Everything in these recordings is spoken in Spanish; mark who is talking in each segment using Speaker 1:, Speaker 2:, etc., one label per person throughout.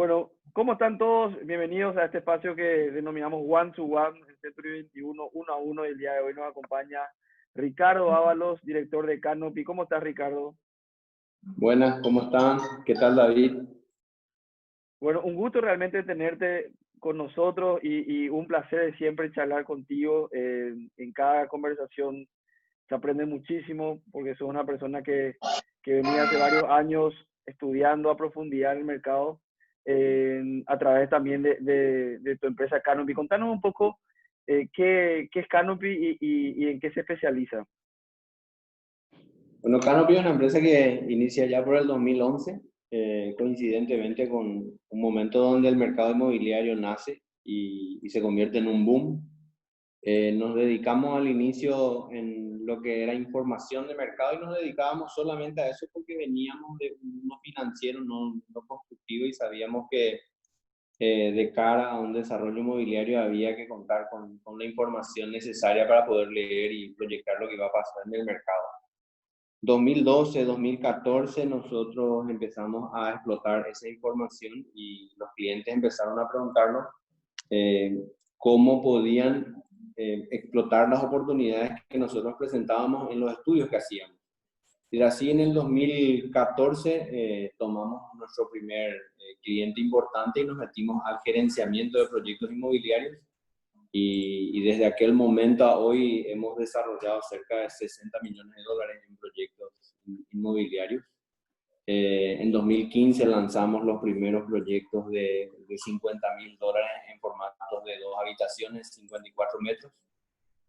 Speaker 1: Bueno, ¿cómo están todos? Bienvenidos a este espacio que denominamos One to One, el Century 21, uno a uno. El día de hoy nos acompaña Ricardo Ábalos, director de Canopy. ¿Cómo estás, Ricardo?
Speaker 2: Buenas, ¿cómo están? ¿Qué tal, David?
Speaker 1: Bueno, un gusto realmente tenerte con nosotros y un placer de siempre charlar contigo. En cada conversación se aprende muchísimo porque sos una persona que venía hace varios años estudiando a profundidad el mercado a través también de tu empresa Canopy. Contanos un poco qué es Canopy y en qué se especializa.
Speaker 2: Bueno, Canopy es una empresa que inicia ya por el 2011, coincidentemente con un momento donde el mercado inmobiliario nace y se convierte en un boom. Nos dedicamos al inicio en lo que era información de mercado y nos dedicábamos solamente a eso porque veníamos de un mundo financiero, no constructivo, y sabíamos que de cara a un desarrollo inmobiliario había que contar con la información necesaria para poder leer y proyectar lo que iba a pasar en el mercado. 2012, 2014 nosotros empezamos a explotar esa información y los clientes empezaron a preguntarnos cómo podían explotar las oportunidades que nosotros presentábamos en los estudios que hacíamos. Y así en el 2014 tomamos nuestro primer cliente importante y nos metimos al gerenciamiento de proyectos inmobiliarios. Y desde aquel momento a hoy hemos desarrollado cerca de 60 millones de dólares en proyectos inmobiliarios. En 2015 lanzamos los primeros proyectos de 50 mil dólares en formatos de 2 habitaciones, 54 metros.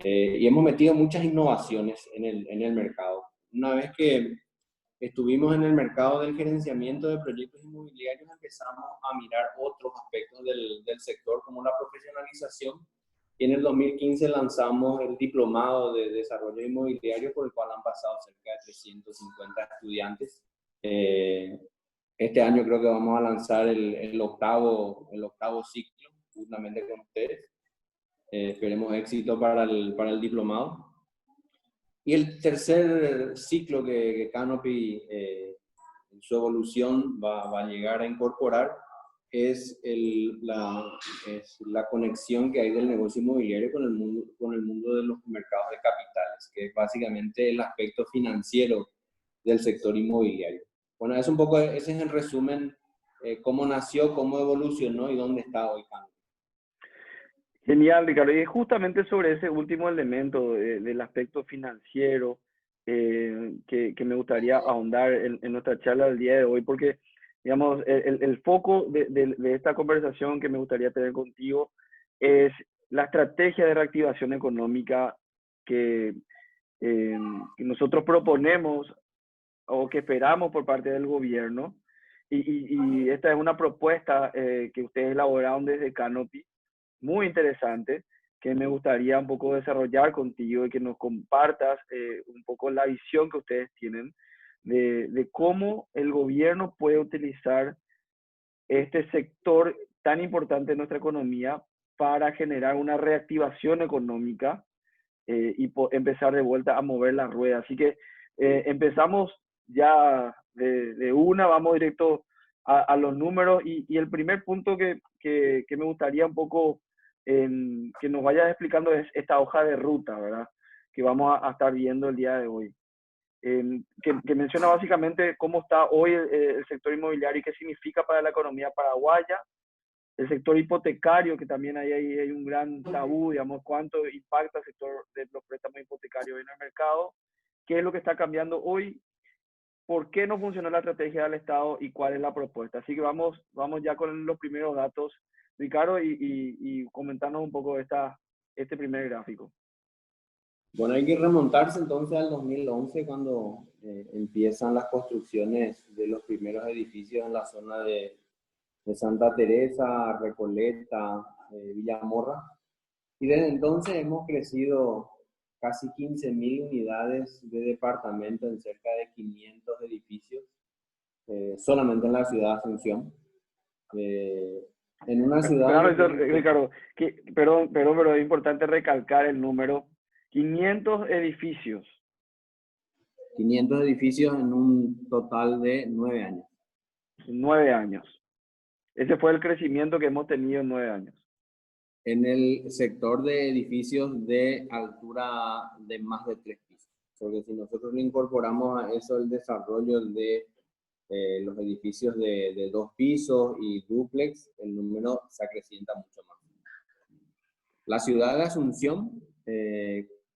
Speaker 2: Y hemos metido muchas innovaciones en el mercado. Una vez que estuvimos en el mercado del gerenciamiento de proyectos inmobiliarios, empezamos a mirar otros aspectos del sector como la profesionalización. Y en el 2015 lanzamos el diplomado de desarrollo inmobiliario, por el cual han pasado cerca de 350 estudiantes. Este año creo que vamos a lanzar el octavo ciclo, justamente con ustedes. Esperemos éxito para el diplomado. Y el tercer ciclo que Canopy en su evolución va a llegar a incorporar es la conexión que hay del negocio inmobiliario con el mundo de los mercados de capitales, que es básicamente el aspecto financiero del sector inmobiliario. Bueno, es un poco, ese es en resumen cómo nació, cómo evolucionó y dónde está hoy Canopy.
Speaker 1: Genial, Ricardo. Y justamente sobre ese último elemento del aspecto financiero que me gustaría ahondar en nuestra charla del día de hoy, porque, digamos, el foco de esta conversación que me gustaría tener contigo es la estrategia de reactivación económica que nosotros proponemos o que esperamos por parte del gobierno. Y esta es una propuesta que ustedes elaboraron desde Canopy, muy interesante, que me gustaría un poco desarrollar contigo y que nos compartas un poco la visión que ustedes tienen de cómo el gobierno puede utilizar este sector tan importante de nuestra economía para generar una reactivación económica y empezar de vuelta a mover la rueda. Así que empezamos ya de una, vamos directo a los números y el primer punto que me gustaría un poco que nos vayas explicando es esta hoja de ruta, ¿verdad? Que vamos a estar viendo el día de hoy. Que menciona básicamente cómo está hoy el sector inmobiliario y qué significa para la economía paraguaya, el sector hipotecario, que también hay un gran tabú, digamos, cuánto impacta el sector de los préstamos hipotecarios en el mercado, qué es lo que está cambiando hoy, por qué no funcionó la estrategia del Estado y cuál es la propuesta. Así que vamos ya con los primeros datos, Ricardo, y comentarnos un poco este primer gráfico.
Speaker 2: Bueno, hay que remontarse entonces al 2011, cuando empiezan las construcciones de los primeros edificios en la zona de Santa Teresa, Recoleta, Villamorra. Y desde entonces hemos crecido casi 15.000 unidades de departamento en cerca de 500 edificios, solamente en la ciudad de Asunción. En una ciudad...
Speaker 1: Claro, Ricardo, perdón, pero es importante recalcar el número. 500 edificios.
Speaker 2: 500 edificios en un total de 9 años.
Speaker 1: 9 años. Ese fue el crecimiento que hemos tenido en 9 años.
Speaker 2: En el sector de edificios de altura de más de 3 pisos. Porque si nosotros le incorporamos a eso el desarrollo de los edificios de 2 pisos y dúplex, el número se acrecienta mucho más. La ciudad de Asunción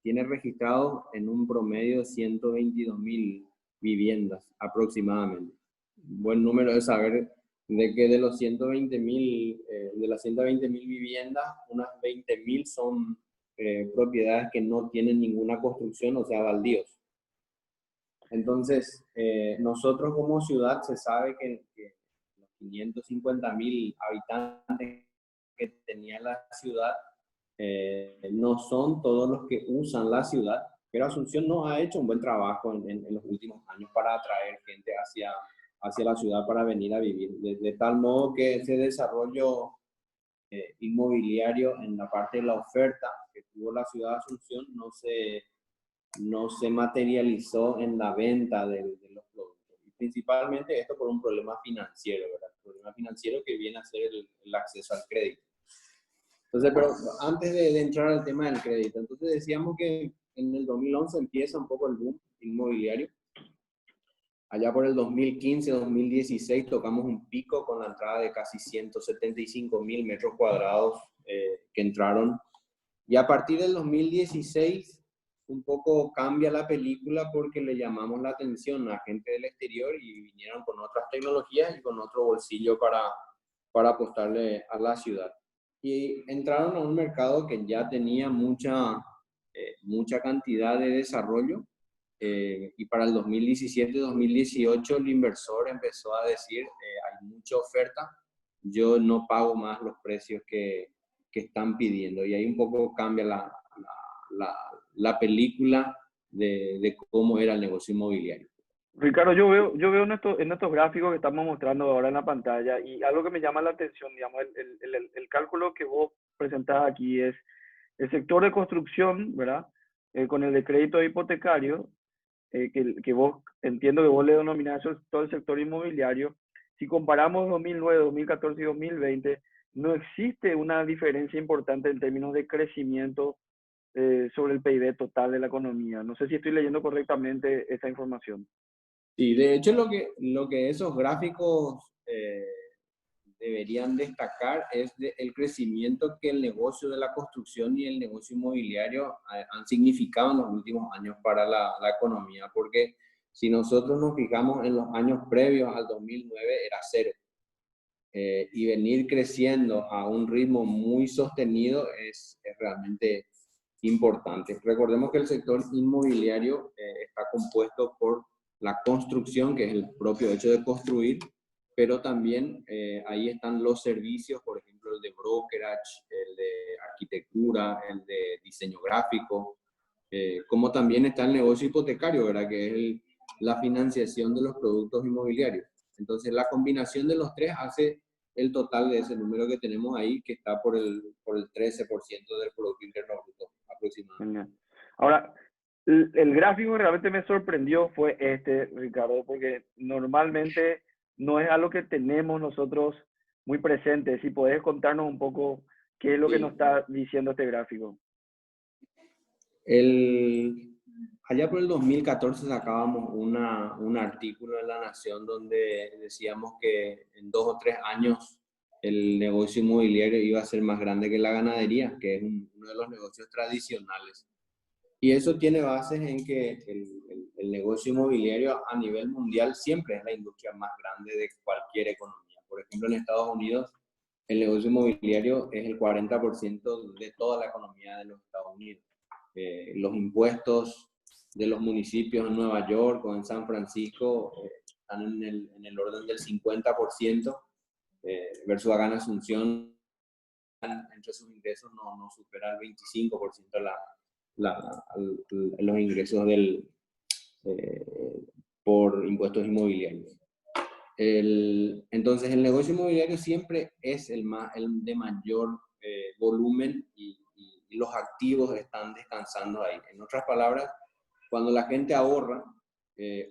Speaker 2: tiene registrados en un promedio 122.000 viviendas aproximadamente. Buen número de saber de que de los 120.000, de las 120.000 viviendas, unas 20.000 son propiedades que no tienen ninguna construcción, o sea, baldíos. Entonces, nosotros como ciudad se sabe que los 550.000 habitantes que tenía la ciudad no son todos los que usan la ciudad, pero Asunción no ha hecho un buen trabajo en los últimos años para atraer gente hacia la ciudad para venir a vivir, de tal modo que ese desarrollo inmobiliario en la parte de la oferta que tuvo la ciudad de Asunción no se materializó en la venta de los productos. Y principalmente esto por un problema financiero, ¿verdad? Un problema financiero que viene a ser el acceso al crédito. Entonces, pero antes de entrar al tema del crédito, entonces decíamos que en el 2011 empieza un poco el boom inmobiliario. Allá por el 2015-2016 tocamos un pico con la entrada de casi 175.000 metros cuadrados que entraron. Y a partir del 2016 un poco cambia la película porque le llamamos la atención a gente del exterior y vinieron con otras tecnologías y con otro bolsillo para apostarle a la ciudad. Y entraron a un mercado que ya tenía mucha cantidad de desarrollo. Y para el 2017-2018 el inversor empezó a decir, hay mucha oferta, yo no pago más los precios que están pidiendo. Y ahí un poco cambia la película de cómo era el negocio inmobiliario.
Speaker 1: Ricardo, yo veo en estos gráficos que estamos mostrando ahora en la pantalla y algo que me llama la atención, digamos, el cálculo que vos presentás aquí es el sector de construcción, ¿verdad? Con el de crédito hipotecario, que vos, entiendo que vos le denominás eso todo el sector inmobiliario. Si comparamos 2009, 2014 y 2020, no existe una diferencia importante en términos de crecimiento sobre el PIB total de la economía. No sé si estoy leyendo correctamente esa información.
Speaker 2: Sí, de hecho lo que esos gráficos deberían destacar es el crecimiento que el negocio de la construcción y el negocio inmobiliario han significado en los últimos años para la economía, porque si nosotros nos fijamos en los años previos al 2009 era cero. Y venir creciendo a un ritmo muy sostenido es realmente importante. Recordemos que el sector inmobiliario está compuesto por la construcción, que es el propio hecho de construir, pero también ahí están los servicios, por ejemplo, el de brokerage, el de arquitectura, el de diseño gráfico, como también está el negocio hipotecario, ¿verdad? Que es la financiación de los productos inmobiliarios. Entonces, la combinación de los tres hace el total de ese número que tenemos ahí, que está por el 13% del Producto Interno Bruto aproximadamente.
Speaker 1: Ahora, el gráfico que realmente me sorprendió fue este, Ricardo, porque normalmente no es algo que tenemos nosotros muy presente. Si podés contarnos un poco qué es lo que nos está diciendo este gráfico.
Speaker 2: Allá por el 2014 sacábamos un artículo en La Nación donde decíamos que en 2 o 3 años el negocio inmobiliario iba a ser más grande que la ganadería, que es uno de los negocios tradicionales. Y eso tiene bases en que el negocio inmobiliario a nivel mundial siempre es la industria más grande de cualquier economía. Por ejemplo, en Estados Unidos, el negocio inmobiliario es el 40% de toda la economía de los Estados Unidos. Los impuestos de los municipios en Nueva York o en San Francisco están en el orden del 50%, versus acá en Asunción, entre sus ingresos no supera el 25% los ingresos por impuestos inmobiliarios. Entonces, el negocio inmobiliario siempre es el de mayor volumen y los activos están descansando ahí. En otras palabras, cuando la gente ahorra,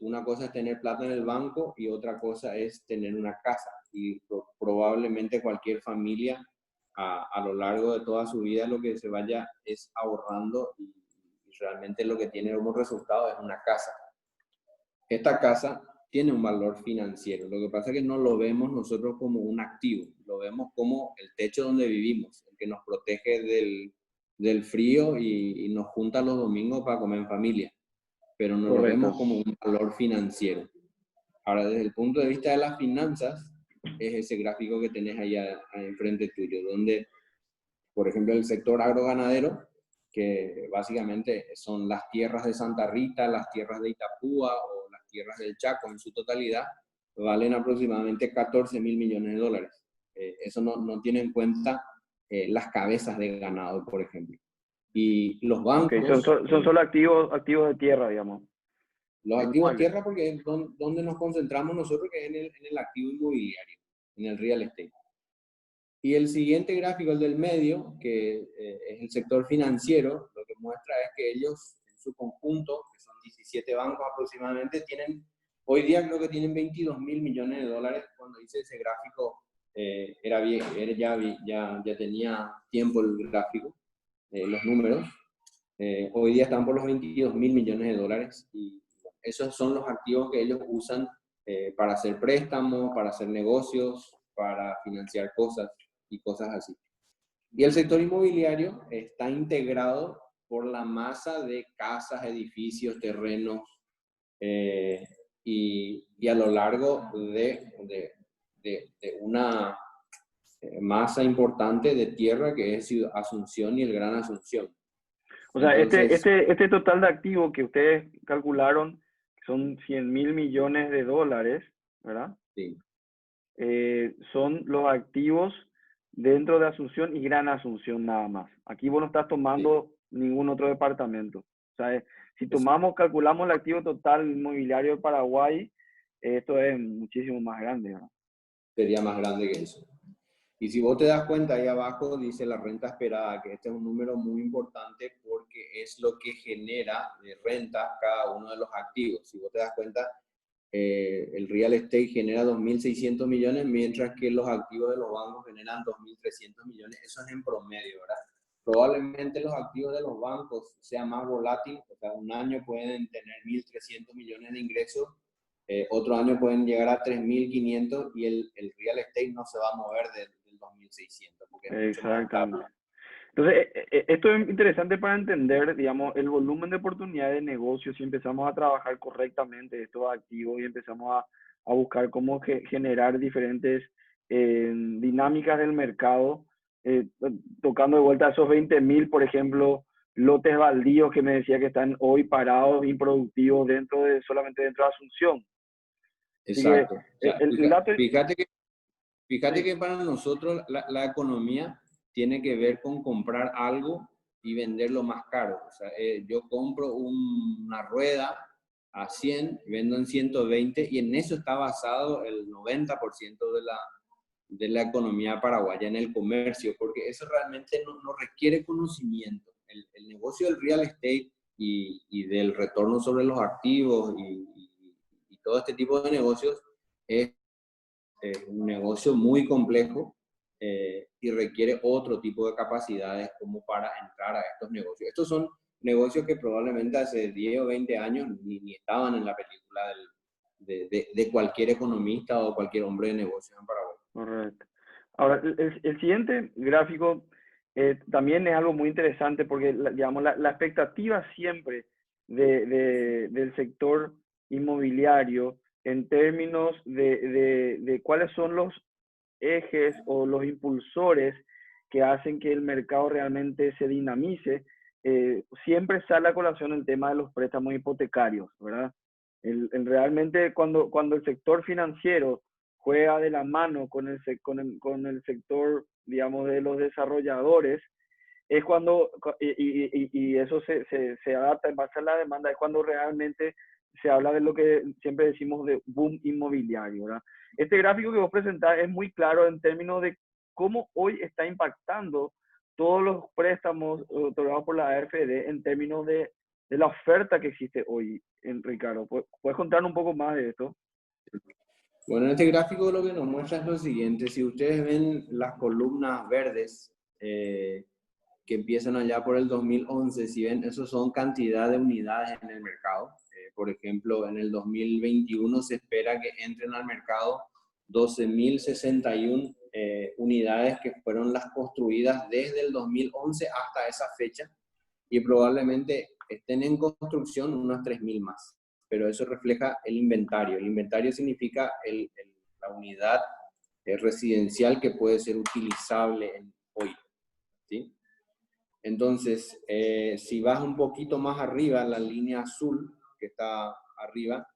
Speaker 2: una cosa es tener plata en el banco y otra cosa es tener una casa. y probablemente cualquier familia a lo largo de toda su vida lo que se vaya es ahorrando y realmente lo que tiene como resultado es una casa. Esta casa tiene un valor financiero, lo que pasa es que no lo vemos nosotros como un activo, lo vemos como el techo donde vivimos, el que nos protege del frío y nos junta los domingos para comer en familia, pero no lo vemos
Speaker 1: Correcto.
Speaker 2: como un valor financiero. Ahora, desde el punto de vista de las finanzas, es ese gráfico que tenés ahí enfrente tuyo, donde, por ejemplo, el sector agroganadero, que básicamente son las tierras de Santa Rita, las tierras de Itapúa o las tierras del Chaco en su totalidad, valen aproximadamente 14.000 millones de dólares. Eso no tiene en cuenta las cabezas de ganado, por ejemplo. Y los
Speaker 1: Ok,
Speaker 2: bancos,
Speaker 1: son solo activos de tierra, digamos.
Speaker 2: los activos
Speaker 1: Inmuebles.
Speaker 2: tierra, porque es donde nos concentramos nosotros, que es en el activo inmobiliario, en el real estate. Y el siguiente gráfico, el del medio, que es el sector financiero, lo que muestra es que ellos, en su conjunto, que son 17 bancos aproximadamente, hoy día creo que tienen 22.000 millones de dólares. Cuando hice ese gráfico, ya tenía tiempo el gráfico, los números. Hoy día están por los 22.000 millones de dólares y esos son los activos que ellos usan para hacer préstamos, para hacer negocios, para financiar cosas y cosas así. Y el sector inmobiliario está integrado por la masa de casas, edificios, terrenos y a lo largo de una masa importante de tierra que es Asunción y el Gran Asunción.
Speaker 1: O sea,
Speaker 2: Entonces,
Speaker 1: este total de activos que ustedes calcularon son 100.000 millones de dólares, ¿verdad?
Speaker 2: sí,
Speaker 1: Son los activos dentro de Asunción y Gran Asunción nada más. Aquí vos no estás
Speaker 2: sí,
Speaker 1: tomando ningún otro departamento. O sea, si
Speaker 2: eso
Speaker 1: calculamos el activo total inmobiliario de Paraguay, esto es muchísimo más grande, ¿verdad?
Speaker 2: sería más grande que eso. Y si vos te das cuenta, ahí abajo dice la renta esperada, que este es un número muy importante porque es lo que genera de renta cada uno de los activos. Si vos te das cuenta, el real estate genera 2.600 millones, mientras que los activos de los bancos generan 2.300 millones. Eso es en promedio, ¿verdad? Probablemente los activos de los bancos sean más volátiles, o sea, un año pueden tener 1.300 millones de ingresos, otro año pueden llegar a 3.500 y el real estate no se va a mover del 2.600 porque es mucho más
Speaker 1: Exactamente.
Speaker 2: estable.
Speaker 1: Entonces, esto es interesante para entender, digamos, el volumen de oportunidades de negocio si empezamos a trabajar correctamente estos activos y empezamos a buscar cómo generar diferentes dinámicas del mercado, tocando de vuelta esos 20.000, por ejemplo, lotes baldíos que me decía que están hoy parados, improductivos solamente dentro de Asunción. Así que
Speaker 2: Exacto. O sea,
Speaker 1: el dato,
Speaker 2: fíjate
Speaker 1: sí,
Speaker 2: que para nosotros la economía tiene que ver con comprar algo y venderlo más caro. O sea, yo compro una rueda a 100, vendo en 120 y en eso está basado el 90% de la economía paraguaya en el comercio, porque eso realmente no requiere conocimiento. El negocio del real estate y del retorno sobre los activos y todo este tipo de negocios es un negocio muy complejo y requiere otro tipo de capacidades como para entrar a estos negocios. Estos son negocios que probablemente hace 10 o 20 años ni estaban en la película de cualquier economista o cualquier hombre de negocios en Paraguay.
Speaker 1: correcto. Ahora, el siguiente gráfico también es algo muy interesante porque, digamos, la expectativa siempre del sector inmobiliario en términos de cuáles son los ejes o los impulsores que hacen que el mercado realmente se dinamice, siempre sale a colación el tema de los préstamos hipotecarios, ¿verdad? Realmente cuando el sector financiero juega de la mano con el sector, digamos, de los desarrolladores, es cuando, y eso se adapta en base a la demanda, es cuando realmente se habla de lo que siempre decimos de boom inmobiliario, ¿verdad? Este gráfico que vos presentás es muy claro en términos de cómo hoy está impactando todos los préstamos otorgados por la AFD en términos de la oferta que existe hoy, Ricardo. ¿Puedes contar un poco más de esto?
Speaker 2: Bueno, en este gráfico lo que nos muestra es lo siguiente. Si ustedes ven las columnas verdes que empiezan allá por el 2011, si ven, esos son cantidad de unidades en el mercado. Por ejemplo, en el 2021 se espera que entren al mercado 12.061 unidades que fueron las construidas desde el 2011 hasta esa fecha y probablemente estén en construcción unas 3.000 más. Pero eso refleja el inventario. El inventario significa la unidad residencial que puede ser utilizable hoy, ¿sí? Entonces, si vas un poquito más arriba, la línea azul que está arriba,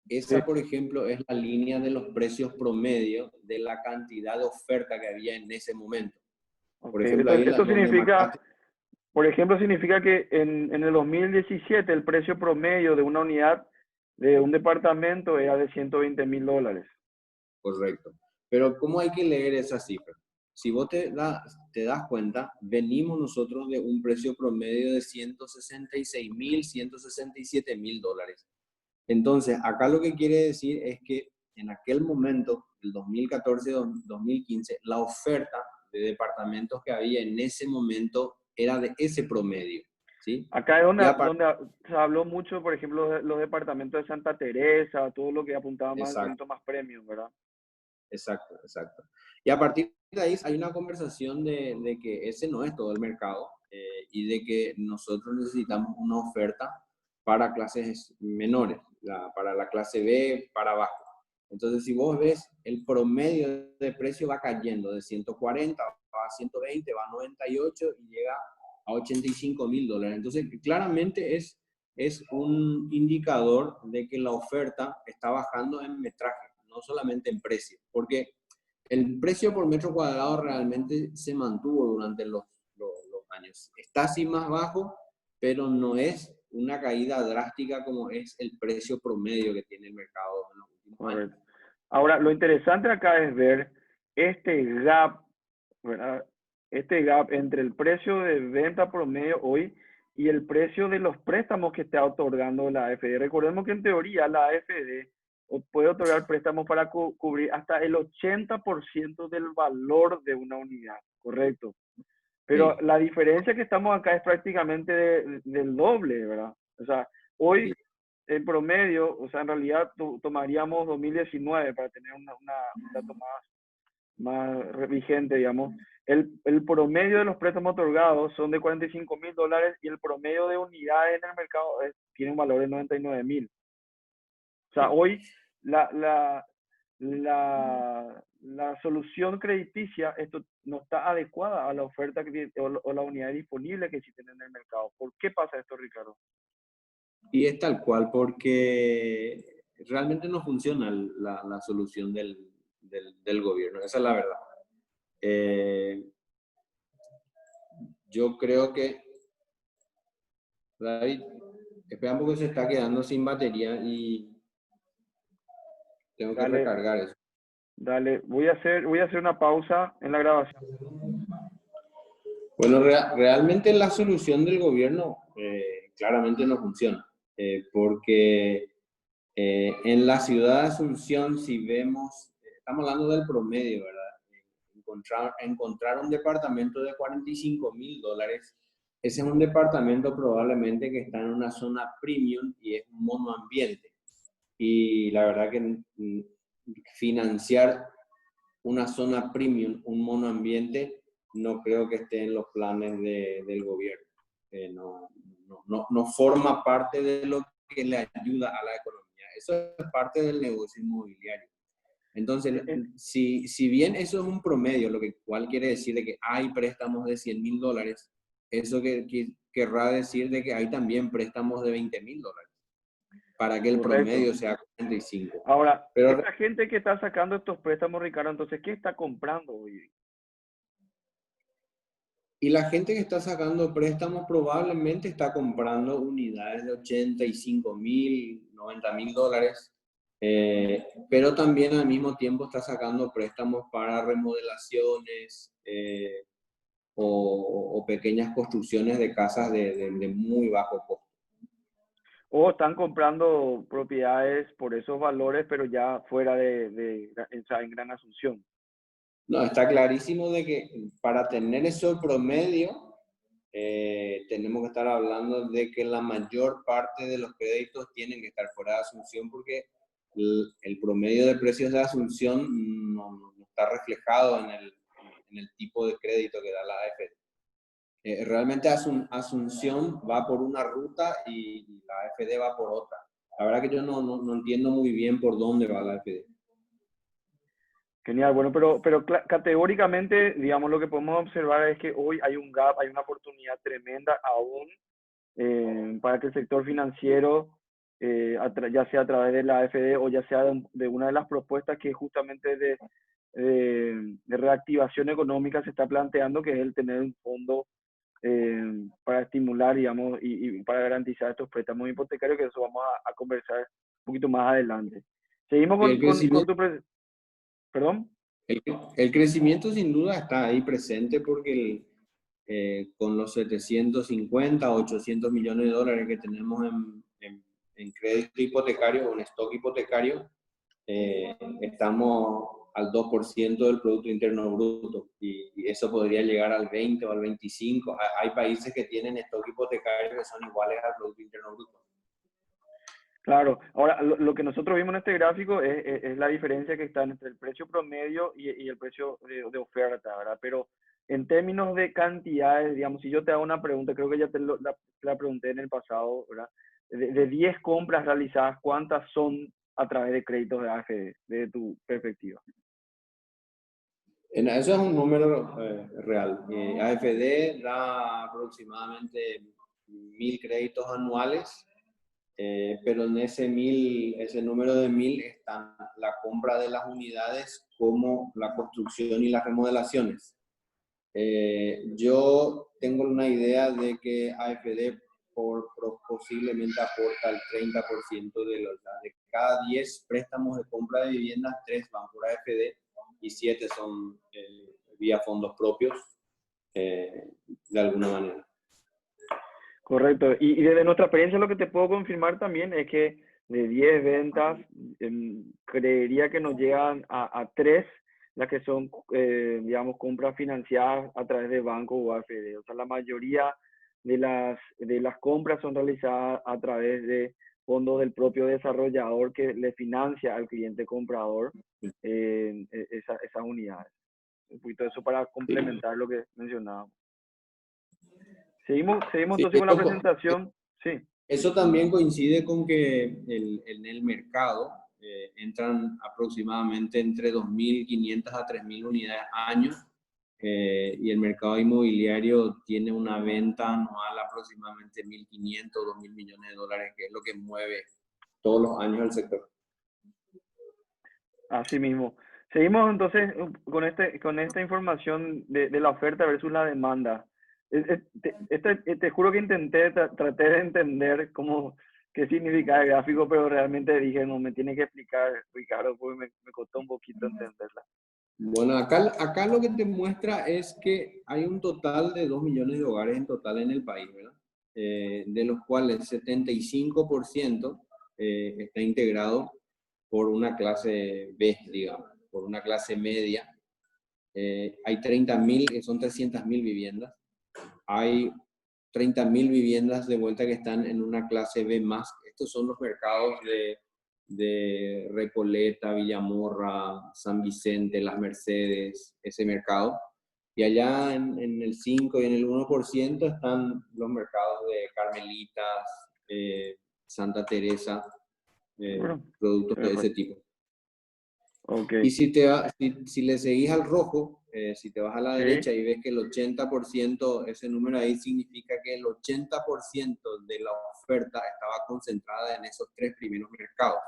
Speaker 1: Sí.
Speaker 2: esa, por ejemplo, es la línea de los precios promedio de la cantidad de oferta que había en ese momento. Por
Speaker 1: Okay.
Speaker 2: ejemplo, ahí
Speaker 1: Esto
Speaker 2: donde
Speaker 1: significa,
Speaker 2: marcaste.
Speaker 1: por ejemplo, significa que en el 2017 el precio promedio de una unidad de un departamento era de $120,000.
Speaker 2: Correcto. Pero ¿cómo hay que leer esa cifra? Si vos te das cuenta, venimos nosotros de un precio promedio de 166.000, $167,000. Entonces, acá lo que quiere decir es que en aquel momento, el 2014-2015, la oferta de departamentos que había en ese momento era de ese promedio, ¿sí?
Speaker 1: Acá es
Speaker 2: Y
Speaker 1: donde,
Speaker 2: aparte,
Speaker 1: donde se habló mucho, por ejemplo, de los departamentos de Santa Teresa, todo lo que apuntaba más al
Speaker 2: exacto.
Speaker 1: segmento más premium, ¿verdad?
Speaker 2: Exacto, exacto. Y a partir de ahí hay una conversación de que ese no es todo el mercado y de que nosotros necesitamos una oferta para clases menores, para la clase B, para abajo. Entonces, si vos ves, el promedio de precio va cayendo de 140, va a 120, va a 98 y llega a $85,000. Entonces, claramente es un indicador de que la oferta está bajando en metraje, no solamente en precio, porque el precio por metro cuadrado realmente se mantuvo durante los años. Está así más bajo, pero no es una caída drástica como es el precio promedio que tiene el mercado en los últimos años.
Speaker 1: Correcto. Ahora, lo interesante acá es ver este gap, ¿verdad? Este gap entre el precio de venta promedio hoy y el precio de los préstamos que está otorgando la AFD. Recordemos que en teoría la AFD puede otorgar préstamos para cubrir hasta el 80% del valor de una unidad, ¿correcto? Pero
Speaker 2: Sí,
Speaker 1: la diferencia que estamos acá es prácticamente del doble, ¿verdad? O sea,
Speaker 2: sí.
Speaker 1: hoy en promedio, o sea, en realidad tomaríamos 2019 para tener un dato más vigente, digamos. El promedio de los préstamos otorgados son de $45,000 y el promedio de unidades en el mercado tiene un valor de 99,000. O sea,
Speaker 2: Sí.
Speaker 1: hoy la, la, la solución crediticia esto no está adecuada a la oferta o la unidad disponible que existen en el mercado. ¿Por qué pasa esto, Ricardo?
Speaker 2: Y es tal cual, porque realmente no funciona la solución del gobierno, esa es la verdad. Eh, yo creo que, David, espera un poco, se está quedando sin batería y tengo que
Speaker 1: Dale,
Speaker 2: recargar eso.
Speaker 1: dale. Voy a hacer una pausa en la grabación.
Speaker 2: Bueno, realmente la solución del gobierno claramente no funciona, porque en la ciudad de Asunción, si vemos, estamos hablando del promedio, ¿verdad? Encontrar un departamento de $45,000, ese es un departamento probablemente que está en una zona premium y es un monoambiente. Y la verdad que financiar una zona premium, un monoambiente, no creo que esté en los planes del gobierno. No forma parte de lo que le ayuda a la economía. Eso es parte del negocio inmobiliario. Entonces, si bien eso es un promedio, lo que cual quiere decir de que hay préstamos de $100,000, eso querrá decir de que hay también préstamos de $20,000 para que el
Speaker 1: Correcto.
Speaker 2: promedio sea 45.
Speaker 1: Ahora,
Speaker 2: Pero
Speaker 1: esta gente que está sacando estos préstamos, Ricardo, entonces, ¿qué está comprando hoy?
Speaker 2: y la gente que está sacando préstamos probablemente está comprando unidades de 85,000, $90,000, pero también al mismo tiempo está sacando préstamos para remodelaciones o pequeñas construcciones de casas de muy bajo costo.
Speaker 1: o están comprando propiedades por esos valores, pero ya fuera o sea, en Gran Asunción.
Speaker 2: No, está clarísimo de que para tener eso promedio, tenemos que estar hablando de que la mayor parte de los créditos tienen que estar fuera de Asunción porque el promedio de precios de Asunción no está reflejado en el tipo de crédito que da la AFD. Realmente Asunción va por una ruta y la AFD va por otra. La verdad que yo no entiendo muy bien por dónde va la AFD.
Speaker 1: Genial, bueno, pero categóricamente, digamos, lo que podemos observar es que hoy hay un gap, hay una oportunidad tremenda aún para que el sector financiero, ya sea a través de la AFD o ya sea de una de las propuestas que justamente de reactivación económica se está planteando, que es el tener un fondo para estimular, digamos, y para garantizar estos préstamos hipotecarios, que eso vamos a conversar un poquito más adelante. Seguimos
Speaker 2: Y el
Speaker 1: con
Speaker 2: crecimiento,
Speaker 1: tu... Perdón.
Speaker 2: el crecimiento sin duda está ahí presente porque con los 750, 800 millones de dólares que tenemos en crédito hipotecario, en stock hipotecario, estamos al 2% del Producto Interno Bruto y eso podría llegar al 20 o al 25. Hay países que tienen stock hipotecario que son iguales al Producto Interno Bruto.
Speaker 1: Claro, ahora lo que nosotros vimos en este gráfico es la diferencia que está entre el precio promedio y el precio de oferta, ¿verdad? Pero en términos de cantidades, digamos, si yo te hago una pregunta, creo que ya la pregunté en el pasado, ¿verdad? De 10 compras realizadas, ¿cuántas son a través de créditos de AFD, desde tu perspectiva?
Speaker 2: Eso es un número real. AFD da aproximadamente 1.000 créditos anuales. Pero en ese número de 1.000 están la compra de las unidades como la construcción y las remodelaciones. Yo tengo una idea de que AFD posiblemente aporta el 30% de cada 10 préstamos de compra de viviendas, 3 van por AFD y 7 son vía fondos propios, de alguna manera.
Speaker 1: Correcto. Y desde nuestra experiencia lo que te puedo confirmar también es que de 10 ventas, creería que nos llegan a 3 las que son, digamos, compras financiadas a través de banco o AFD. O sea, la mayoría de las compras son realizadas a través de fondos del propio desarrollador que le financia al cliente comprador esas unidades. Un poquito de eso para complementar lo que mencionábamos. Seguimos
Speaker 2: Sí,
Speaker 1: entonces con la presentación. Sí,
Speaker 2: eso también coincide con que en el mercado entran aproximadamente entre 2.500 a 3.000 unidades año y el mercado inmobiliario tiene una venta anual aproximadamente 1.500, 2.000 millones de dólares, que es lo que mueve todos los años el sector.
Speaker 1: así mismo. Seguimos entonces con esta información de la oferta versus la demanda. Te juro que traté de entender qué significa el gráfico, pero realmente dije, no, me tiene que explicar, Ricardo, porque me costó un poquito entenderla.
Speaker 2: Bueno, acá lo que te muestra es que hay un total de 2 millones de hogares en total en el país, ¿verdad? De los cuales 75% está integrado por una clase B, digamos, por una clase media. Hay 30.000, que son 300.000 viviendas. Hay 30.000 viviendas de vuelta que están en una clase B más. Estos son los mercados de Recoleta, Villamorra, San Vicente, Las Mercedes, ese mercado. Y allá en el 5 y en el 1% están los mercados de Carmelitas, Santa Teresa,
Speaker 1: Bueno,
Speaker 2: productos de ese
Speaker 1: perfecto.
Speaker 2: tipo.
Speaker 1: Ok.
Speaker 2: Y si le seguís al rojo, si te vas a la
Speaker 1: Sí.
Speaker 2: derecha y ves que el 80%, ese número ahí significa que el 80% de la oferta estaba concentrada en esos 3 primeros mercados.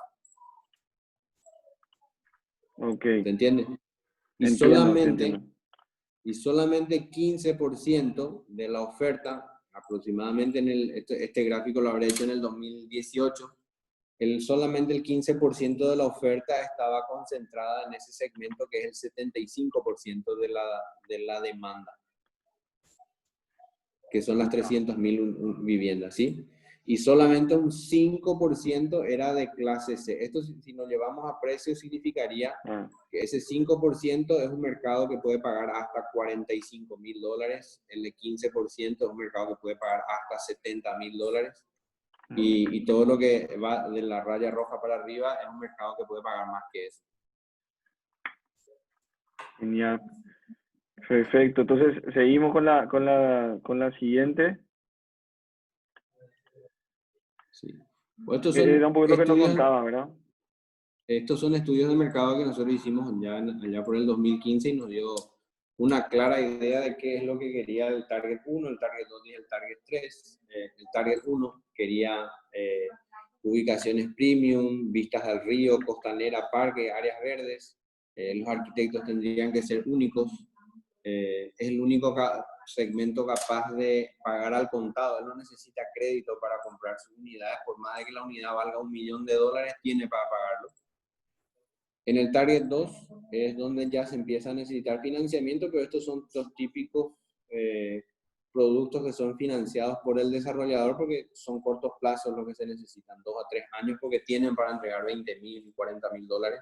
Speaker 1: Ok.
Speaker 2: ¿Te entiendes? Y
Speaker 1: Entiendo, sí,
Speaker 2: solamente,
Speaker 1: entiendo.
Speaker 2: y solamente 15% de la oferta, aproximadamente este gráfico lo habré hecho en el 2018, solamente el 15% de la oferta estaba concentrada en ese segmento que es el 75% de la demanda, que son las 300.000 viviendas, ¿sí? y solamente un 5% era de clase C. Esto, si nos llevamos a precios, significaría
Speaker 1: Ah,
Speaker 2: que ese 5% es un mercado que puede pagar hasta $45.000, el de 15% es un mercado que puede pagar hasta $70.000, y todo lo que va de la raya roja para arriba es un mercado que puede pagar más que eso.
Speaker 1: genial. Perfecto. Entonces, seguimos con la siguiente.
Speaker 2: Sí. Pues estos son
Speaker 1: Era un poco lo que nos
Speaker 2: estudios,
Speaker 1: contaba, ¿verdad?
Speaker 2: estos son estudios de mercado que nosotros hicimos ya allá por el 2015 y nos dio una clara idea de qué es lo que quería el Target 1, el Target 2 y el Target 3. El Target 1 quería ubicaciones premium, vistas al río, costanera, parque, áreas verdes. Los arquitectos tendrían que ser únicos. Es el único segmento capaz de pagar al contado. Él no necesita crédito para comprar sus unidades, por más de que la unidad valga $1 millón, tiene para pagarlo. En el Target 2 es donde ya se empieza a necesitar financiamiento, pero estos son los típicos productos que son financiados por el desarrollador porque son cortos plazos los que se necesitan, 2 a 3 años, porque tienen para entregar $20.000 y $40.000.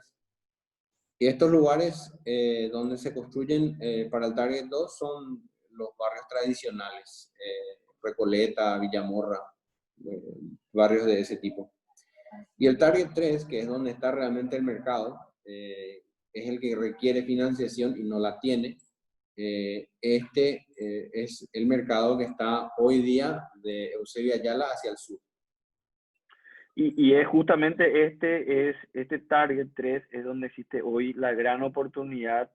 Speaker 2: Y estos lugares donde se construyen para el Target 2 son los barrios tradicionales, Recoleta, Villamorra, barrios de ese tipo. Y el Target 3, que es donde está realmente el mercado, es el que requiere financiación y no la tiene. Es el mercado que está hoy día de Eusebio Ayala hacia el sur.
Speaker 1: Y es justamente este Target 3 es donde existe hoy la gran oportunidad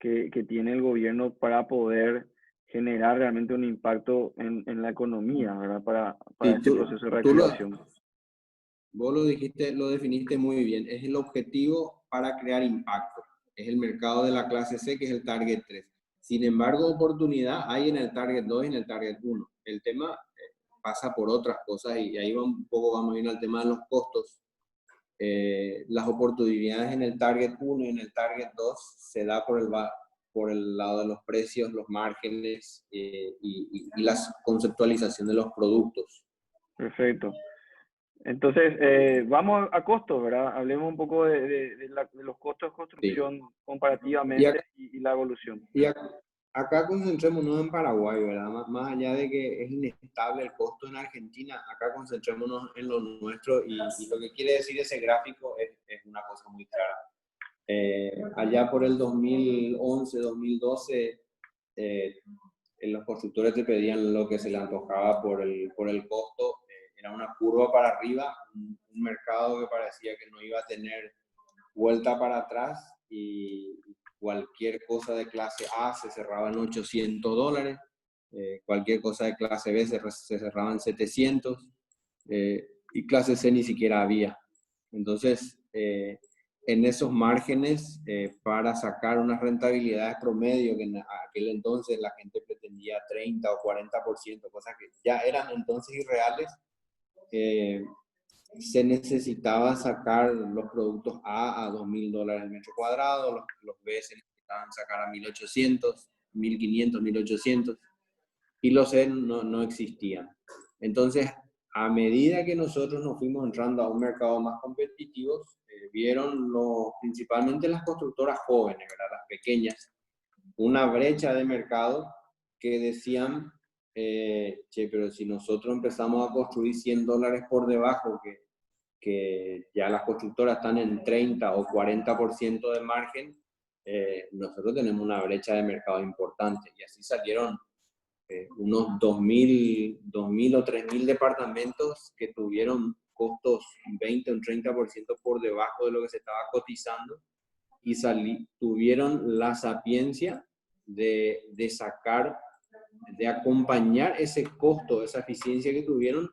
Speaker 1: que tiene el gobierno para poder generar realmente un impacto en la economía, ¿verdad? Para
Speaker 2: Sí,
Speaker 1: este proceso de
Speaker 2: tú
Speaker 1: reactivación.
Speaker 2: vos lo dijiste, lo definiste muy bien. Es el objetivo para crear impacto. Es el mercado de la clase C, que es el Target 3. Sin embargo, oportunidad hay en el Target 2 y en el Target 1. El tema pasa por otras cosas y ahí un poco vamos a ir al tema de los costos. Las oportunidades en el Target 1 y en el Target 2 se da por el lado de los precios, los márgenes y la conceptualización de los productos.
Speaker 1: Perfecto. Entonces, vamos a costos, ¿verdad? Hablemos un poco de los costos de
Speaker 2: Sí.
Speaker 1: construcción
Speaker 2: Y
Speaker 1: comparativamente
Speaker 2: acá,
Speaker 1: y la evolución.
Speaker 2: y acá concentrémonos en Paraguay, ¿verdad? Más allá de que es inestable el costo en Argentina, acá concentrémonos en lo nuestro y lo que quiere decir ese gráfico es una cosa muy clara. Allá por el 2011, 2012, los constructores te pedían lo que se le antojaba por el costo. Era una curva para arriba, un mercado que parecía que no iba a tener vuelta para atrás y cualquier cosa de clase A se cerraba en $800, cualquier cosa de clase B se cerraba en 700, y clase C ni siquiera había. Entonces, en esos márgenes, para sacar unas rentabilidades promedio, que en aquel entonces la gente pretendía 30 o 40%, cosas que ya eran entonces irreales, se necesitaba sacar los productos A $2.000 el metro cuadrado, los B se necesitaban sacar a 1.800, 1.500, 1.800, y los C no existían. Entonces, a medida que nosotros nos fuimos entrando a un mercado más competitivo, vieron principalmente las constructoras jóvenes, ¿verdad? Las pequeñas, una brecha de mercado que decían, che, pero si nosotros empezamos a construir $100 por debajo, que ya las constructoras están en 30 o 40% de margen, nosotros tenemos una brecha de mercado importante. Y así salieron unos 2.000 o 3.000 departamentos que tuvieron costos 20 o un 30% por debajo de lo que se estaba cotizando y tuvieron la sapiencia de sacar, de acompañar ese costo, esa eficiencia que tuvieron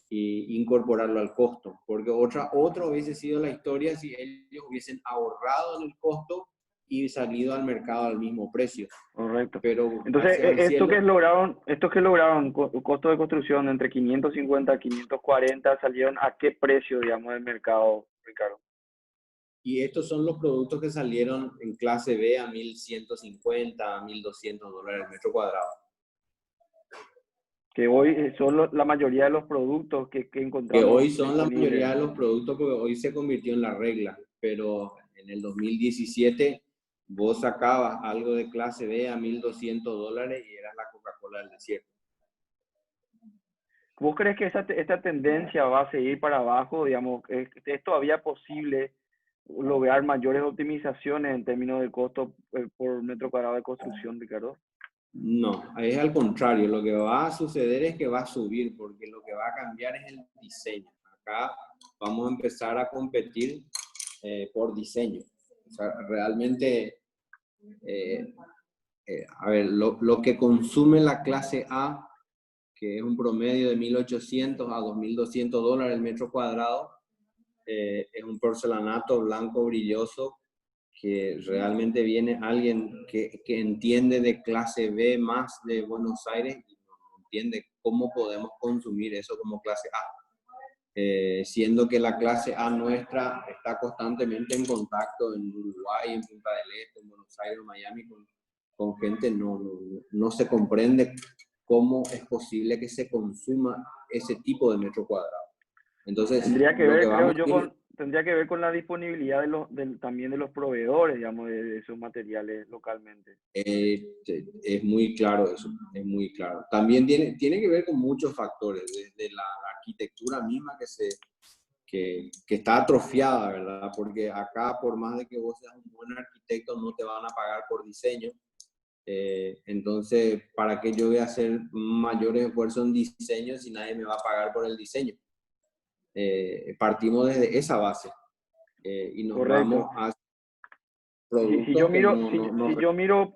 Speaker 2: y incorporarlo al costo, porque otra hubiese sido la historia si ellos hubiesen ahorrado en el costo y salido al mercado al mismo precio.
Speaker 1: Correcto.
Speaker 2: Pero
Speaker 1: Entonces,
Speaker 2: gracias al cielo,
Speaker 1: estos que lograron costo de construcción entre 550 y 540 salieron a qué precio, digamos, del mercado, Ricardo.
Speaker 2: y estos son los productos que salieron en clase B a 1.150, a $1.200 el metro cuadrado.
Speaker 1: que hoy son la mayoría de los productos que
Speaker 2: Que hoy
Speaker 1: encontramos
Speaker 2: son la mayoría
Speaker 1: disponibles.
Speaker 2: de los productos, porque hoy se convirtió en la regla, pero en el 2017 vos sacabas algo de clase B a $1.200 y eras la Coca-Cola del desierto.
Speaker 1: ¿Vos crees que esta tendencia va a seguir para abajo? Digamos, ¿es todavía posible lograr mayores optimizaciones en términos de costo por metro cuadrado de construcción, Ricardo?
Speaker 2: No, es al contrario, lo que va a suceder es que va a subir, porque lo que va a cambiar es el diseño. Acá vamos a empezar a competir por diseño. O sea, realmente, a ver, lo que consume la clase A, que es un promedio de 1.800 a $2.200 el metro cuadrado, es un porcelanato blanco brilloso que realmente viene alguien que entiende de clase B más de Buenos Aires y no entiende cómo podemos consumir eso como clase A. Siendo que la clase A nuestra está constantemente en contacto en Uruguay, en Punta del Este, en Buenos Aires, en Miami, con gente, no se comprende cómo es posible que se consuma ese tipo de metro cuadrado. Entonces,
Speaker 1: Tendría que
Speaker 2: lo que
Speaker 1: ver, creo
Speaker 2: vamos
Speaker 1: yo,
Speaker 2: a ir
Speaker 1: tendría que ver con la disponibilidad también de los proveedores, digamos, de esos materiales localmente.
Speaker 2: es muy claro eso, es muy claro. También tiene que ver con muchos factores, desde la arquitectura misma que está atrofiada, ¿verdad? Porque acá, por más de que vos seas un buen arquitecto, no te van a pagar por diseño. Entonces, ¿para qué yo voy a hacer mayores esfuerzos en diseño si nadie me va a pagar por el diseño? Partimos desde esa base y nos
Speaker 1: Correcto.
Speaker 2: vamos a
Speaker 1: Si yo
Speaker 2: productos que
Speaker 1: miro,
Speaker 2: no
Speaker 1: si yo miro,